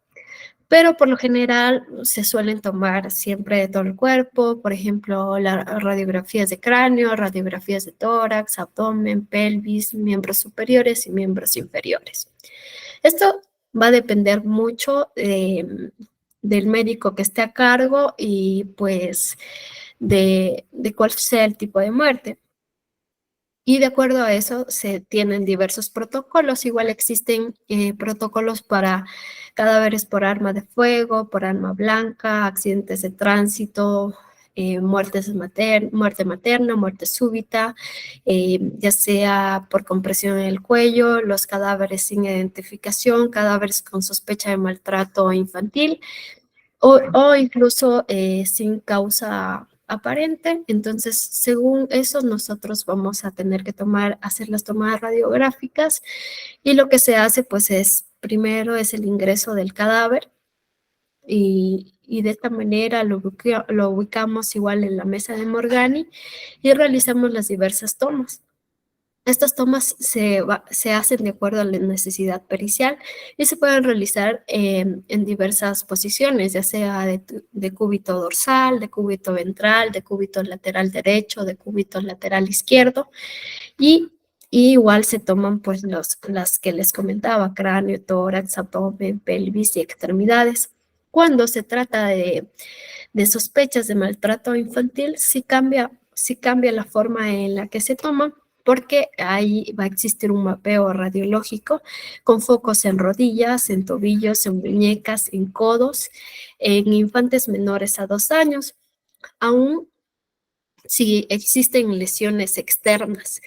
Pero por lo general se suelen tomar siempre de todo el cuerpo, por ejemplo, las radiografías de cráneo, radiografías de tórax, abdomen, pelvis, miembros superiores y miembros inferiores. Esto va a depender mucho del médico que esté a cargo y pues de cuál sea el tipo de muerte. Y de acuerdo a eso se tienen diversos protocolos. Igual existen protocolos para cadáveres por arma de fuego, por arma blanca, accidentes de tránsito, muerte materna, muerte súbita, ya sea por compresión en el cuello, los cadáveres sin identificación, cadáveres con sospecha de maltrato infantil o incluso sin causa aparente. Entonces, según eso, nosotros vamos a tener que hacer las tomadas radiográficas, y lo que se hace, pues, primero es el ingreso del cadáver, y de esta manera lo ubicamos igual en la mesa de Morgani y realizamos las diversas tomas. Estas tomas se hacen de acuerdo a la necesidad pericial y se pueden realizar en diversas posiciones, ya sea de cúbito dorsal, de cúbito ventral, de cúbito lateral derecho, de cúbito lateral izquierdo, y igual se toman pues las que les comentaba: cráneo, tórax, abdomen, pelvis y extremidades. Cuando se trata de sospechas de maltrato infantil, sí cambia la forma en la que se toma, porque ahí va a existir un mapeo radiológico con focos en rodillas, en tobillos, en muñecas, en codos, en infantes menores a 2 años. Aún si existen lesiones externas,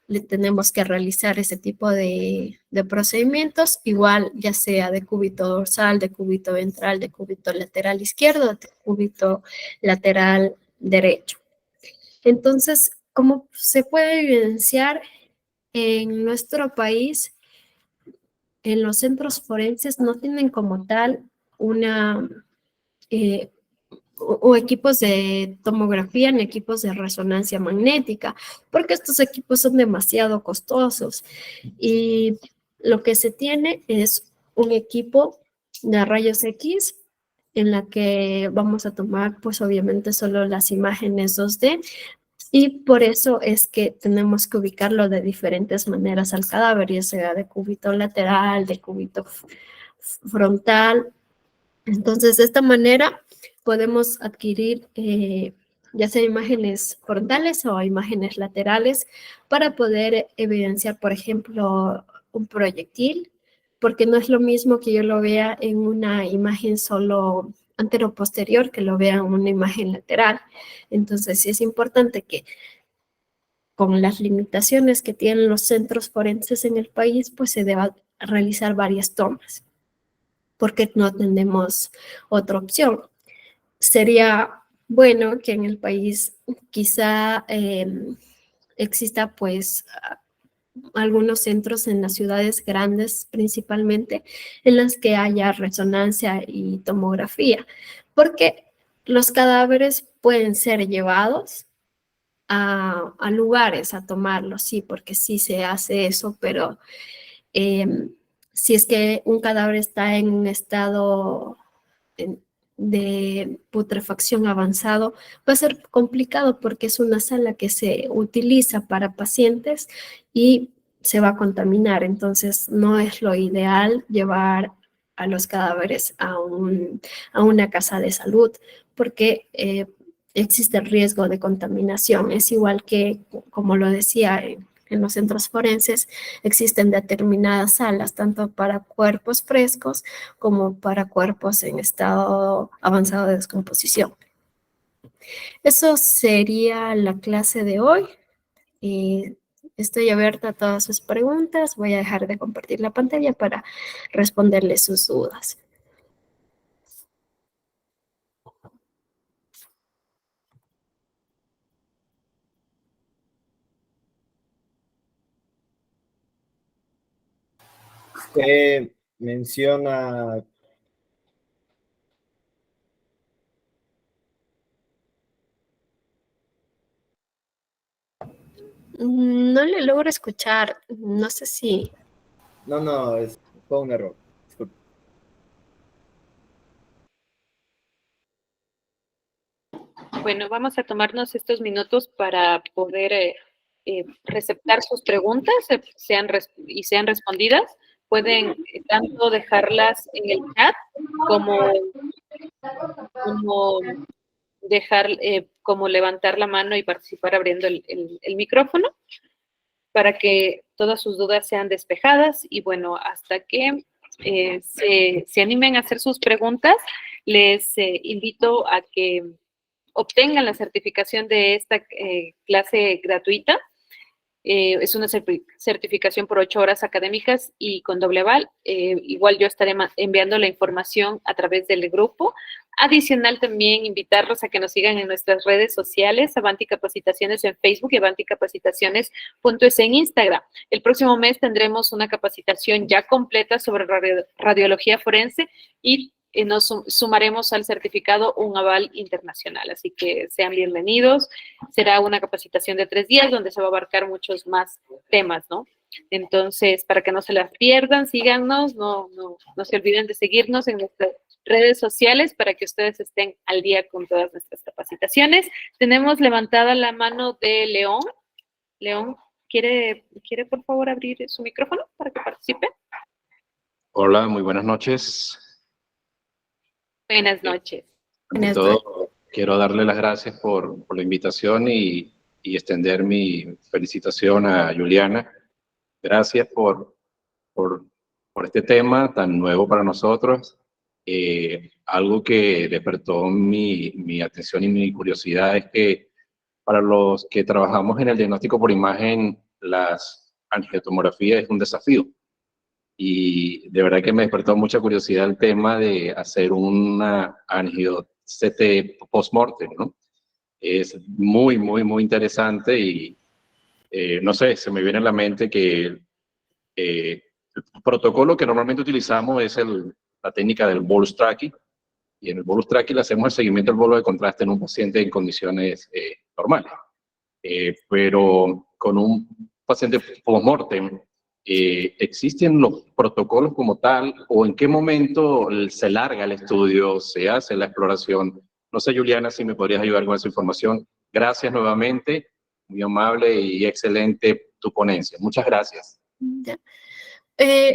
le tenemos que realizar ese tipo de procedimientos, igual ya sea de cúbito dorsal, de cúbito ventral, de cúbito lateral izquierdo, de cúbito lateral derecho. Entonces, como se puede evidenciar en nuestro país, en los centros forenses no tienen como tal o equipos de tomografía ni equipos de resonancia magnética, porque estos equipos son demasiado costosos, y lo que se tiene es un equipo de rayos X en la que vamos a tomar pues obviamente solo las imágenes 2D, y por eso es que tenemos que ubicarlo de diferentes maneras al cadáver, ya sea de cúbito lateral, de cúbito frontal. Entonces, de esta manera podemos adquirir ya sea imágenes frontales o imágenes laterales para poder evidenciar, por ejemplo, un proyectil, porque no es lo mismo que yo lo vea en una imagen solo anteroposterior que lo vea en una imagen lateral. Entonces, sí es importante que, con las limitaciones que tienen los centros forenses en el país, pues se deba realizar varias tomas, porque no tenemos otra opción. Sería bueno que en el país quizá exista pues algunos centros en las ciudades grandes principalmente, en las que haya resonancia y tomografía, porque los cadáveres pueden ser llevados a lugares a tomarlos, sí, porque sí se hace eso, pero si es que un cadáver está en un estado de putrefacción avanzado, va a ser complicado, porque es una sala que se utiliza para pacientes y se va a contaminar. Entonces, no es lo ideal llevar a los cadáveres a una casa de salud, porque existe el riesgo de contaminación. Es igual que, como lo decía, en los centros forenses existen determinadas salas, tanto para cuerpos frescos como para cuerpos en estado avanzado de descomposición. Eso sería la clase de hoy. Estoy abierta a todas sus preguntas. Voy a dejar de compartir la pantalla para responderles sus dudas. Usted menciona, No le logro escuchar. No sé si... no, fue un error. Disculpe. Bueno, vamos a tomarnos estos minutos para poder receptar sus preguntas y sean respondidas. Pueden tanto dejarlas en el chat como como levantar la mano y participar abriendo el micrófono para que todas sus dudas sean despejadas. Y bueno, hasta que se animen a hacer sus preguntas, les invito a que obtengan la certificación de esta clase gratuita. Es una certificación por 8 horas académicas y con doble aval. Igual yo estaré enviando la información a través del grupo. Adicional también invitarlos a que nos sigan en nuestras redes sociales, Avanti Capacitaciones en Facebook y Avanti Capacitaciones.es en Instagram. El próximo mes tendremos una capacitación ya completa sobre radiología forense y nos sumaremos al certificado un aval internacional. Así que sean bienvenidos. Será una capacitación de 3 días donde se va a abarcar muchos más temas, ¿no? Entonces, para que no se las pierdan, síganos, no se olviden de seguirnos en nuestras redes sociales para que ustedes estén al día con todas nuestras capacitaciones. Tenemos levantada la mano de León. León, ¿quiere por favor abrir su micrófono para que participe? Hola, muy buenas noches. Buenas noches. Ante todo, quiero darle las gracias por la invitación y extender mi felicitación a Juliana. Gracias por este tema tan nuevo para nosotros. Algo que despertó mi atención y mi curiosidad es que para los que trabajamos en el diagnóstico por imagen, las angiotomografías es un desafío. Y de verdad que me despertó mucha curiosidad el tema de hacer una angio-CT post-mortem, ¿no? Es muy interesante y no sé, se me viene a la mente que el protocolo que normalmente utilizamos es la técnica del bolus tracking, y en el bolus tracking le hacemos el seguimiento del bolo de contraste en un paciente en condiciones normales. Pero con un paciente post-mortem, ¿existen los protocolos como tal o en qué momento se larga el estudio, se hace la exploración? No sé, Juliana, si me podrías ayudar con esa información. Gracias nuevamente, muy amable y excelente tu ponencia. Muchas gracias. Ya.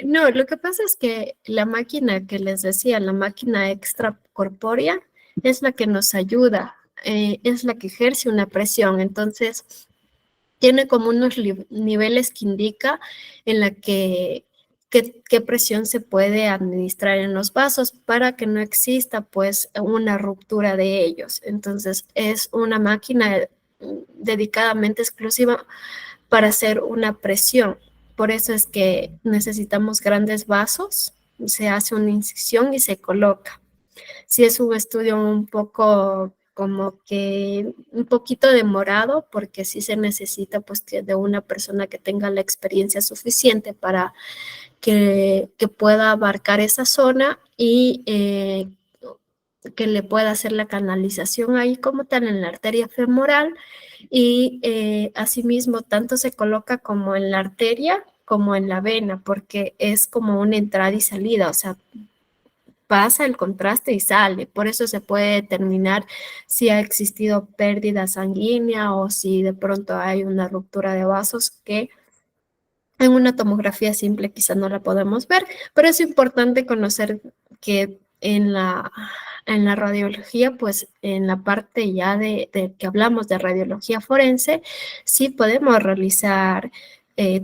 No, lo que pasa es que la máquina que les decía, la máquina extracorpórea, es la que nos ayuda, es la que ejerce una presión. Entonces, tiene como unos niveles que indica en la qué presión se puede administrar en los vasos para que no exista pues una ruptura de ellos. Entonces es una máquina dedicadamente exclusiva para hacer una presión. Por eso es que necesitamos grandes vasos, se hace una incisión y se coloca. Si es un estudio un poco como que un poquito demorado, porque sí se necesita pues que de una persona que tenga la experiencia suficiente para que pueda abarcar esa zona y que le pueda hacer la canalización ahí como tal en la arteria femoral y asimismo tanto se coloca como en la arteria como en la vena, porque es como una entrada y salida, o sea, pasa el contraste y sale. Por eso se puede determinar si ha existido pérdida sanguínea o si de pronto hay una ruptura de vasos que en una tomografía simple quizá no la podemos ver, pero es importante conocer que en la radiología, pues en la parte ya de que hablamos de radiología forense, sí podemos realizar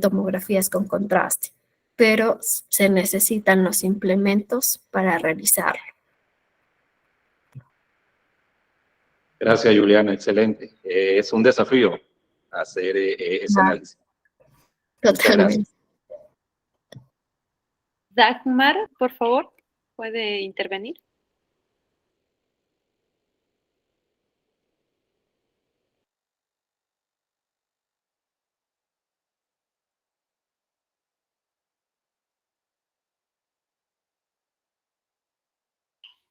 tomografías con contraste, pero se necesitan los implementos para realizarlo. Gracias, Juliana, excelente. Es un desafío hacer ese análisis. Muchas Totalmente. gracias. Dagmar, por favor, puede intervenir.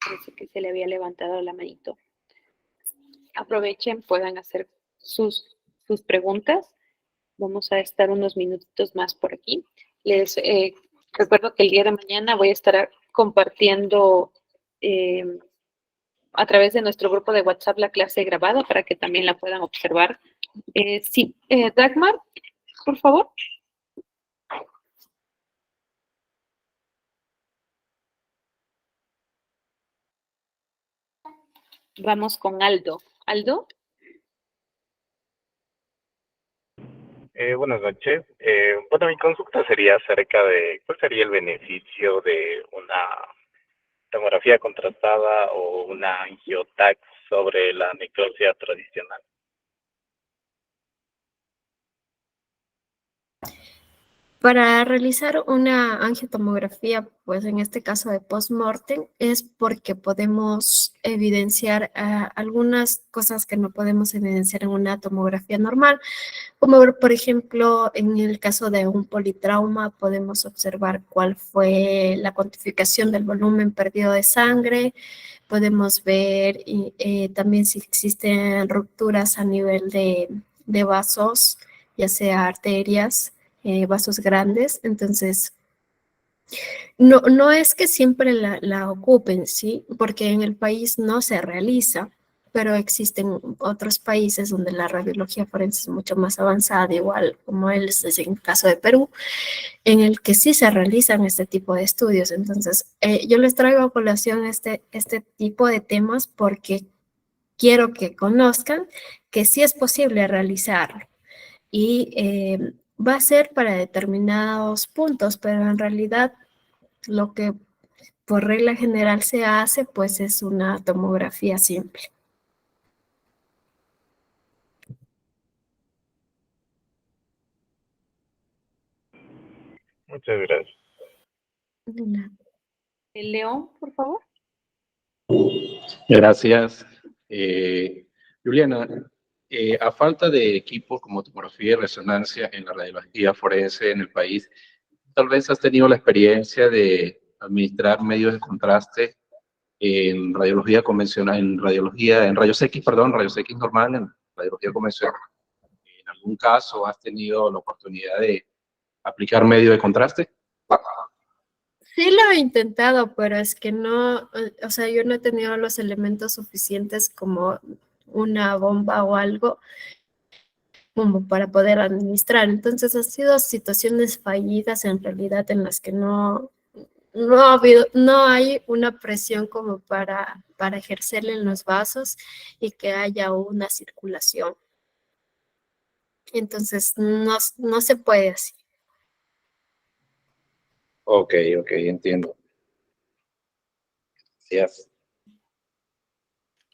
Parece que se le había levantado la manito. Aprovechen, puedan hacer sus preguntas. Vamos a estar unos minutitos más por aquí. Les recuerdo que el día de mañana voy a estar compartiendo a través de nuestro grupo de WhatsApp la clase grabada para que también la puedan observar. Sí, Dagmar, por favor. Vamos con Aldo. Aldo. Buenas noches. Bueno, mi consulta sería acerca de cuál sería el beneficio de una tomografía contrastada o una angiotac sobre la necropsia tradicional. Para realizar una angiotomografía, pues en este caso de post-mortem, es porque podemos evidenciar algunas cosas que no podemos evidenciar en una tomografía normal, como por ejemplo, en el caso de un politrauma, podemos observar cuál fue la cuantificación del volumen perdido de sangre, podemos ver también si existen rupturas a nivel de vasos, ya sea arterias, vasos grandes. Entonces, no es que siempre la ocupen, ¿sí? Porque en el país no se realiza, pero existen otros países donde la radiología forense es mucho más avanzada, igual como es en el caso de Perú, en el que sí se realizan este tipo de estudios. Entonces, yo les traigo a colación este tipo de temas porque quiero que conozcan que sí es posible realizarlo. Y va a ser para determinados puntos, pero en realidad lo que por regla general se hace, pues es una tomografía simple. Muchas gracias. León, por favor. Gracias. Juliana, a falta de equipos como tomografía y resonancia en la radiología forense en el país, tal vez has tenido la experiencia de administrar medios de contraste en radiología convencional, en rayos X, perdón, rayos X normal, en radiología convencional. ¿En algún caso has tenido la oportunidad de aplicar medio de contraste? Sí lo he intentado, pero es que no, o sea, yo no he tenido los elementos suficientes como una bomba o algo como para poder administrar. Entonces, han sido situaciones fallidas en realidad en las que no ha habido, no hay una presión como para ejercerle en los vasos y que haya una circulación. Entonces, no se puede así. Ok, entiendo. Gracias.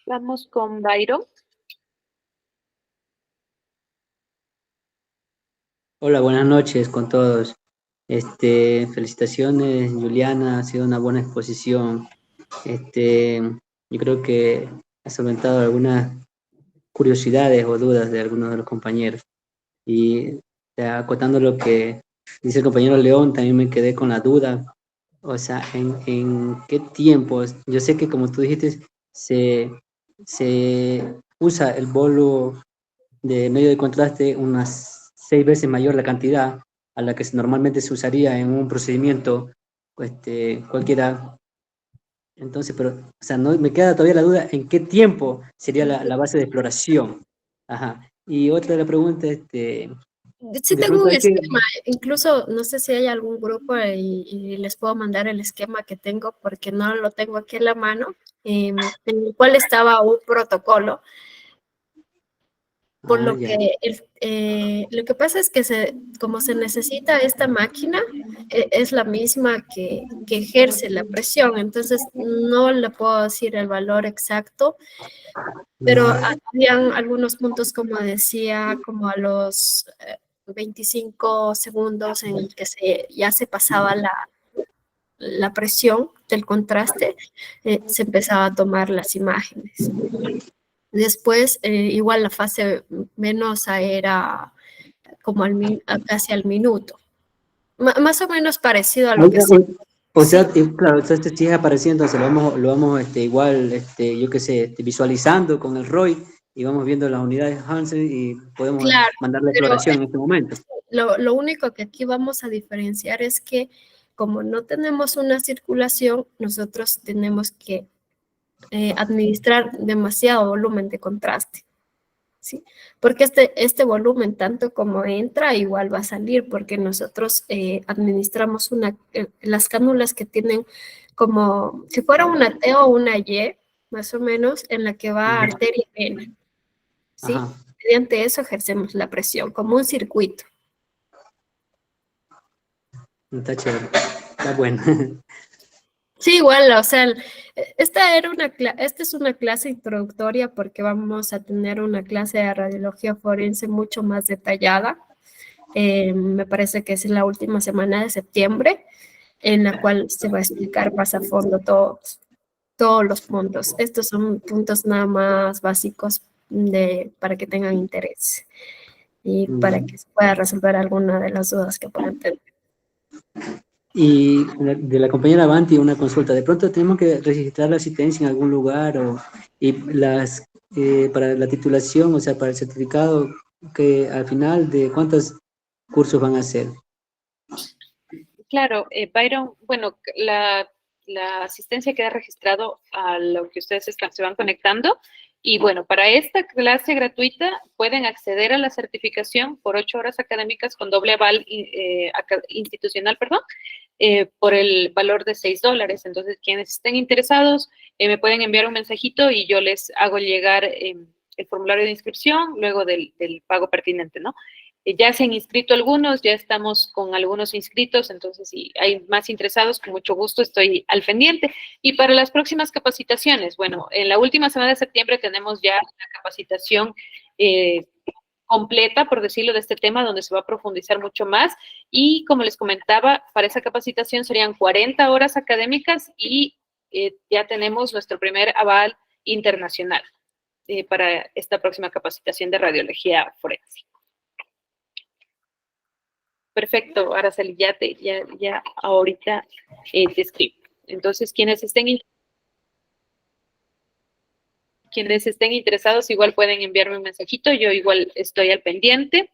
Vamos con Byron. Hola, buenas noches con todos. Felicitaciones, Juliana, ha sido una buena exposición. Yo creo que ha solventado algunas curiosidades o dudas de algunos de los compañeros. Y acotando lo que dice el compañero León, también me quedé con la duda. O sea, ¿en qué tiempos? Yo sé que como tú dijiste, se usa el bolo de medio de contraste unas 6 veces mayor la cantidad a la que normalmente se usaría en un procedimiento cualquiera. Entonces, pero, o sea, no, me queda todavía la duda en qué tiempo sería la base de exploración. Ajá. Y otra de la pregunta, Sí de tengo pronto un hay que... esquema, incluso no sé si hay algún grupo y les puedo mandar el esquema que tengo porque no lo tengo aquí en la mano, en el cual estaba un protocolo. por Ah, lo ya. que lo que pasa es que como se necesita esta máquina, es la misma que ejerce la presión, entonces no le puedo decir el valor exacto, pero habían algunos puntos, como decía, como a los 25 segundos en el que ya se pasaba la presión del contraste, se empezaba a tomar las imágenes. Después, igual la fase venosa era como casi al minuto. Más o menos parecido a lo que Oiga, se... o sea, Sí, claro, o sea, este sigue apareciendo, entonces lo vamos igual, yo qué sé, visualizando con el ROI y vamos viendo las unidades Hansen y podemos claro, mandar la pero exploración en este momento. lo único que aquí vamos a diferenciar es que como no tenemos una circulación, nosotros tenemos que administrar demasiado volumen de contraste. ¿Sí? Porque este volumen, tanto como entra, igual va a salir, porque nosotros administramos las cánulas que tienen como si fuera una T o una Y, más o menos, en la que va arteria y vena, ¿sí? Ajá, Mediante eso ejercemos la presión, como un circuito. está chévere, está bueno. Sí, igual, o sea, esta es una clase introductoria porque vamos a tener una clase de radiología forense mucho más detallada. Me parece que es en la última semana de septiembre, en la cual se va a explicar más a fondo todos los puntos. Estos son puntos nada más básicos para que tengan interés y para que se pueda resolver alguna de las dudas que puedan tener. Y de la compañera Avanti, una consulta. De pronto tenemos que registrar la asistencia en algún lugar y para la titulación, o sea, para el certificado, que al final de cuántos cursos van a hacer. Claro, Byron, bueno, la asistencia queda registrado a lo que ustedes se van conectando. Y bueno, para esta clase gratuita pueden acceder a la certificación por 8 horas académicas con doble aval institucional, perdón, por el valor de $6. Entonces, quienes estén interesados, me pueden enviar un mensajito y yo les hago llegar el formulario de inscripción luego del pago pertinente, ¿no? Ya se han inscrito algunos, ya estamos con algunos inscritos, entonces si hay más interesados, con mucho gusto estoy al pendiente. Y para las próximas capacitaciones, bueno, en la última semana de septiembre tenemos ya la capacitación completa, por decirlo, de este tema, donde se va a profundizar mucho más. Y como les comentaba, para esa capacitación serían 40 horas académicas y ya tenemos nuestro primer aval internacional para esta próxima capacitación de radiología forense. Perfecto, Araceli, ya ahorita te escribo. Entonces, quienes estén interesados igual pueden enviarme un mensajito, yo igual estoy al pendiente.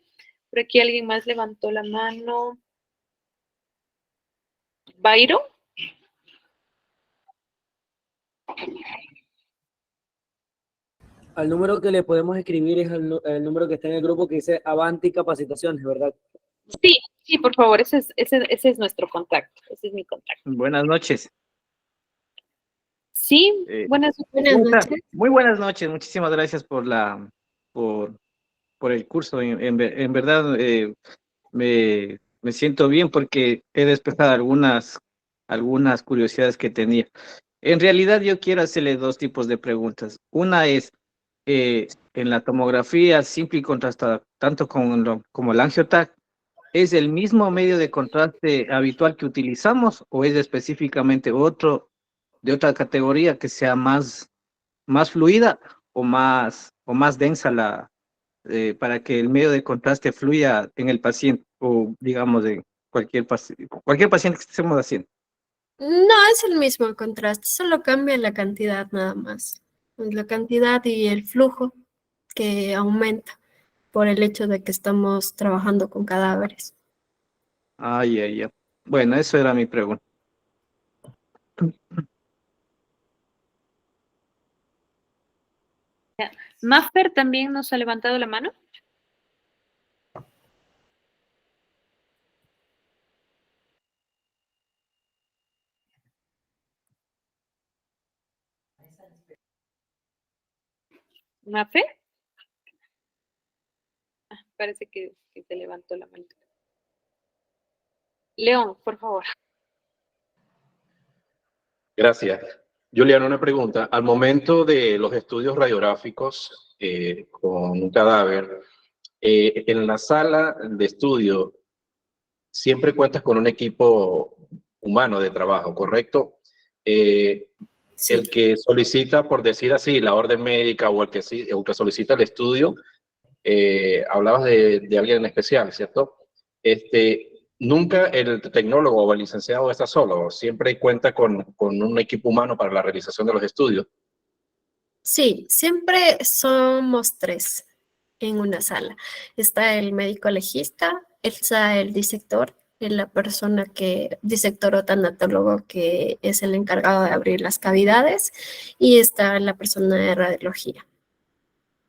Por aquí alguien más levantó la mano. ¿Bairo? Al número que le podemos escribir es el número que está en el grupo que dice Avanti Capacitaciones, ¿verdad? Sí, por favor, ese es nuestro contacto, ese es mi contacto. Buenas noches. Sí, buenas noches. Muy buenas noches, muchísimas gracias por el curso. En verdad, me siento bien porque he despejado algunas curiosidades que tenía. En realidad, yo quiero hacerle dos tipos de preguntas. Una es, en la tomografía simple y contrastada, tanto como el AngioTAC, ¿es el mismo medio de contraste habitual que utilizamos o es específicamente de otra categoría que sea más fluida o más densa para que el medio de contraste fluya en el paciente o digamos de cualquier paciente que estemos haciendo? No es el mismo contraste, solo cambia la cantidad nada más. La cantidad y el flujo que aumenta por el hecho de que estamos trabajando con cadáveres. Ay, ay, ay. Bueno, eso era mi pregunta. Maffer también nos ha levantado la mano. Maffer. parece que se levantó la mano. León, por favor. Gracias. Juliana, una pregunta. Al momento de los estudios radiográficos con un cadáver, en la sala de estudio siempre cuentas con un equipo humano de trabajo, ¿correcto? Sí. El que solicita, por decir así, la orden médica o el que solicita el estudio, hablabas de alguien en especial, ¿cierto? Nunca el tecnólogo o el licenciado está solo, siempre cuenta con un equipo humano para la realización de los estudios. Sí, siempre somos 3 en una sala. Está el médico legista, está el disector, la persona disector o tanatólogo que es el encargado de abrir las cavidades, y está la persona de radiología.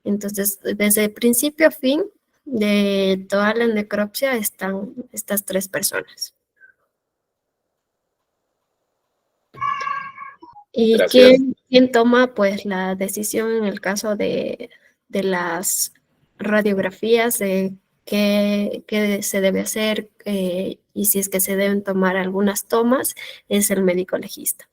Entonces, desde principio a fin de toda la necropsia están estas 3 personas. ¿Y Gracias. quién toma pues la decisión en el caso de las radiografías, de qué se debe hacer y si es que se deben tomar algunas tomas? Es el médico legista.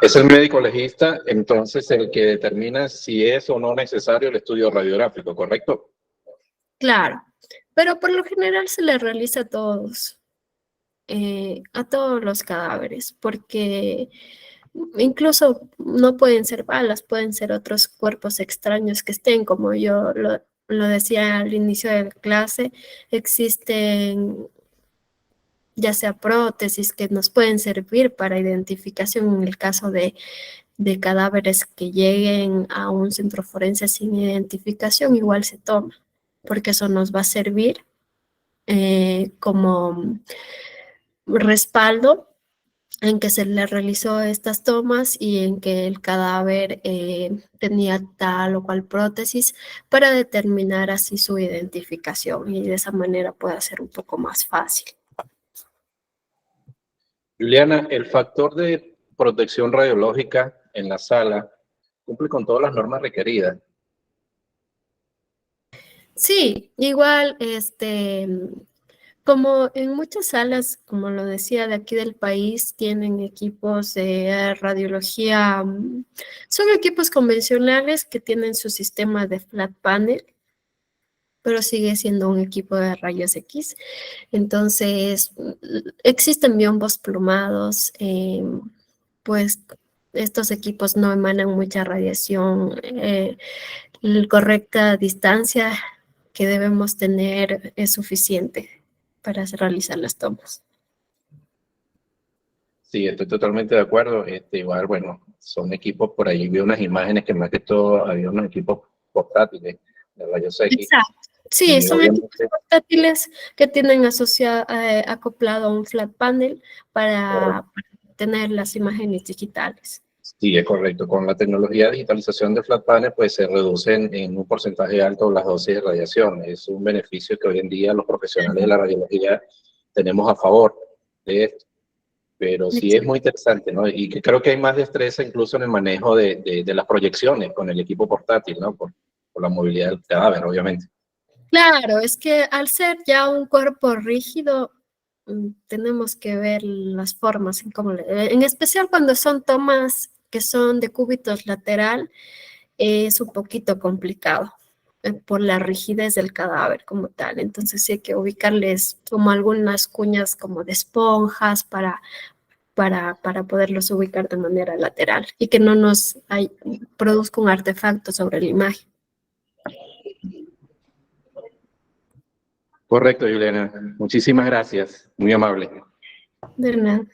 Es el médico legista, entonces, el que determina si es o no necesario el estudio radiográfico, ¿correcto? Claro, pero por lo general se le realiza a todos los cadáveres, porque incluso no pueden ser balas, pueden ser otros cuerpos extraños que estén, como yo lo decía al inicio de la clase, existen ya sea prótesis que nos pueden servir para identificación en el caso de cadáveres que lleguen a un centro forense sin identificación, igual se toma, porque eso nos va a servir como respaldo en que se le realizó estas tomas y en que el cadáver tenía tal o cual prótesis, para determinar así su identificación, y de esa manera puede ser un poco más fácil. Juliana, el factor de protección radiológica en la sala cumple con todas las normas requeridas. Sí, igual, como en muchas salas, como lo decía, de aquí del país, tienen equipos de radiología, son equipos convencionales que tienen su sistema de flat panel, pero sigue siendo un equipo de rayos X. Entonces, existen biombos plomados, pues estos equipos no emanan mucha radiación, la correcta distancia que debemos tener es suficiente para realizar las tomas. Sí, estoy totalmente de acuerdo. Igual, bueno, son equipos, por ahí vi unas imágenes que más que todo había unos equipos portátiles de rayos X. Exacto. Sí, son equipos portátiles que tienen acoplado a un flat panel para tener las imágenes digitales. Sí, es correcto. Con la tecnología de digitalización de flat panel, pues se reducen en un porcentaje alto las dosis de radiación. Es un beneficio que hoy en día los profesionales de la radiología tenemos a favor de esto. Pero sí es muy interesante, ¿no? Y que creo que hay más destreza incluso en el manejo de las proyecciones con el equipo portátil, ¿no? Por la movilidad del cadáver, obviamente. Claro, es que al ser ya un cuerpo rígido, tenemos que ver las formas, en especial cuando son tomas que son de cúbitos lateral, es un poquito complicado por la rigidez del cadáver como tal. Entonces sí hay que ubicarles como algunas cuñas como de esponjas para poderlos ubicar de manera lateral y que no nos produzca un artefacto sobre la imagen. Correcto, Juliana. Muchísimas gracias. Muy amable. De nada.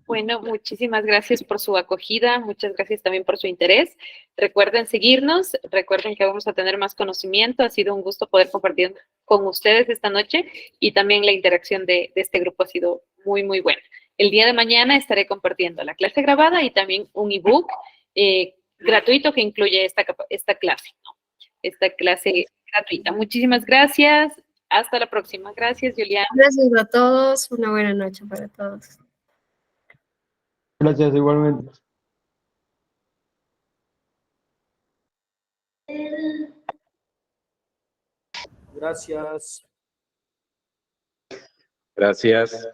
Bueno, muchísimas gracias por su acogida, muchas gracias también por su interés. Recuerden seguirnos, recuerden que vamos a tener más conocimiento. Ha sido un gusto poder compartir con ustedes esta noche y también la interacción de este grupo ha sido muy, muy buena. El día de mañana estaré compartiendo la clase grabada y también un ebook gratuito que incluye esta clase, ¿no? Esta clase gratuita. Muchísimas gracias. Hasta la próxima. Gracias, Juliana. Gracias a todos. Una buena noche para todos. Gracias, igualmente. Gracias. Gracias.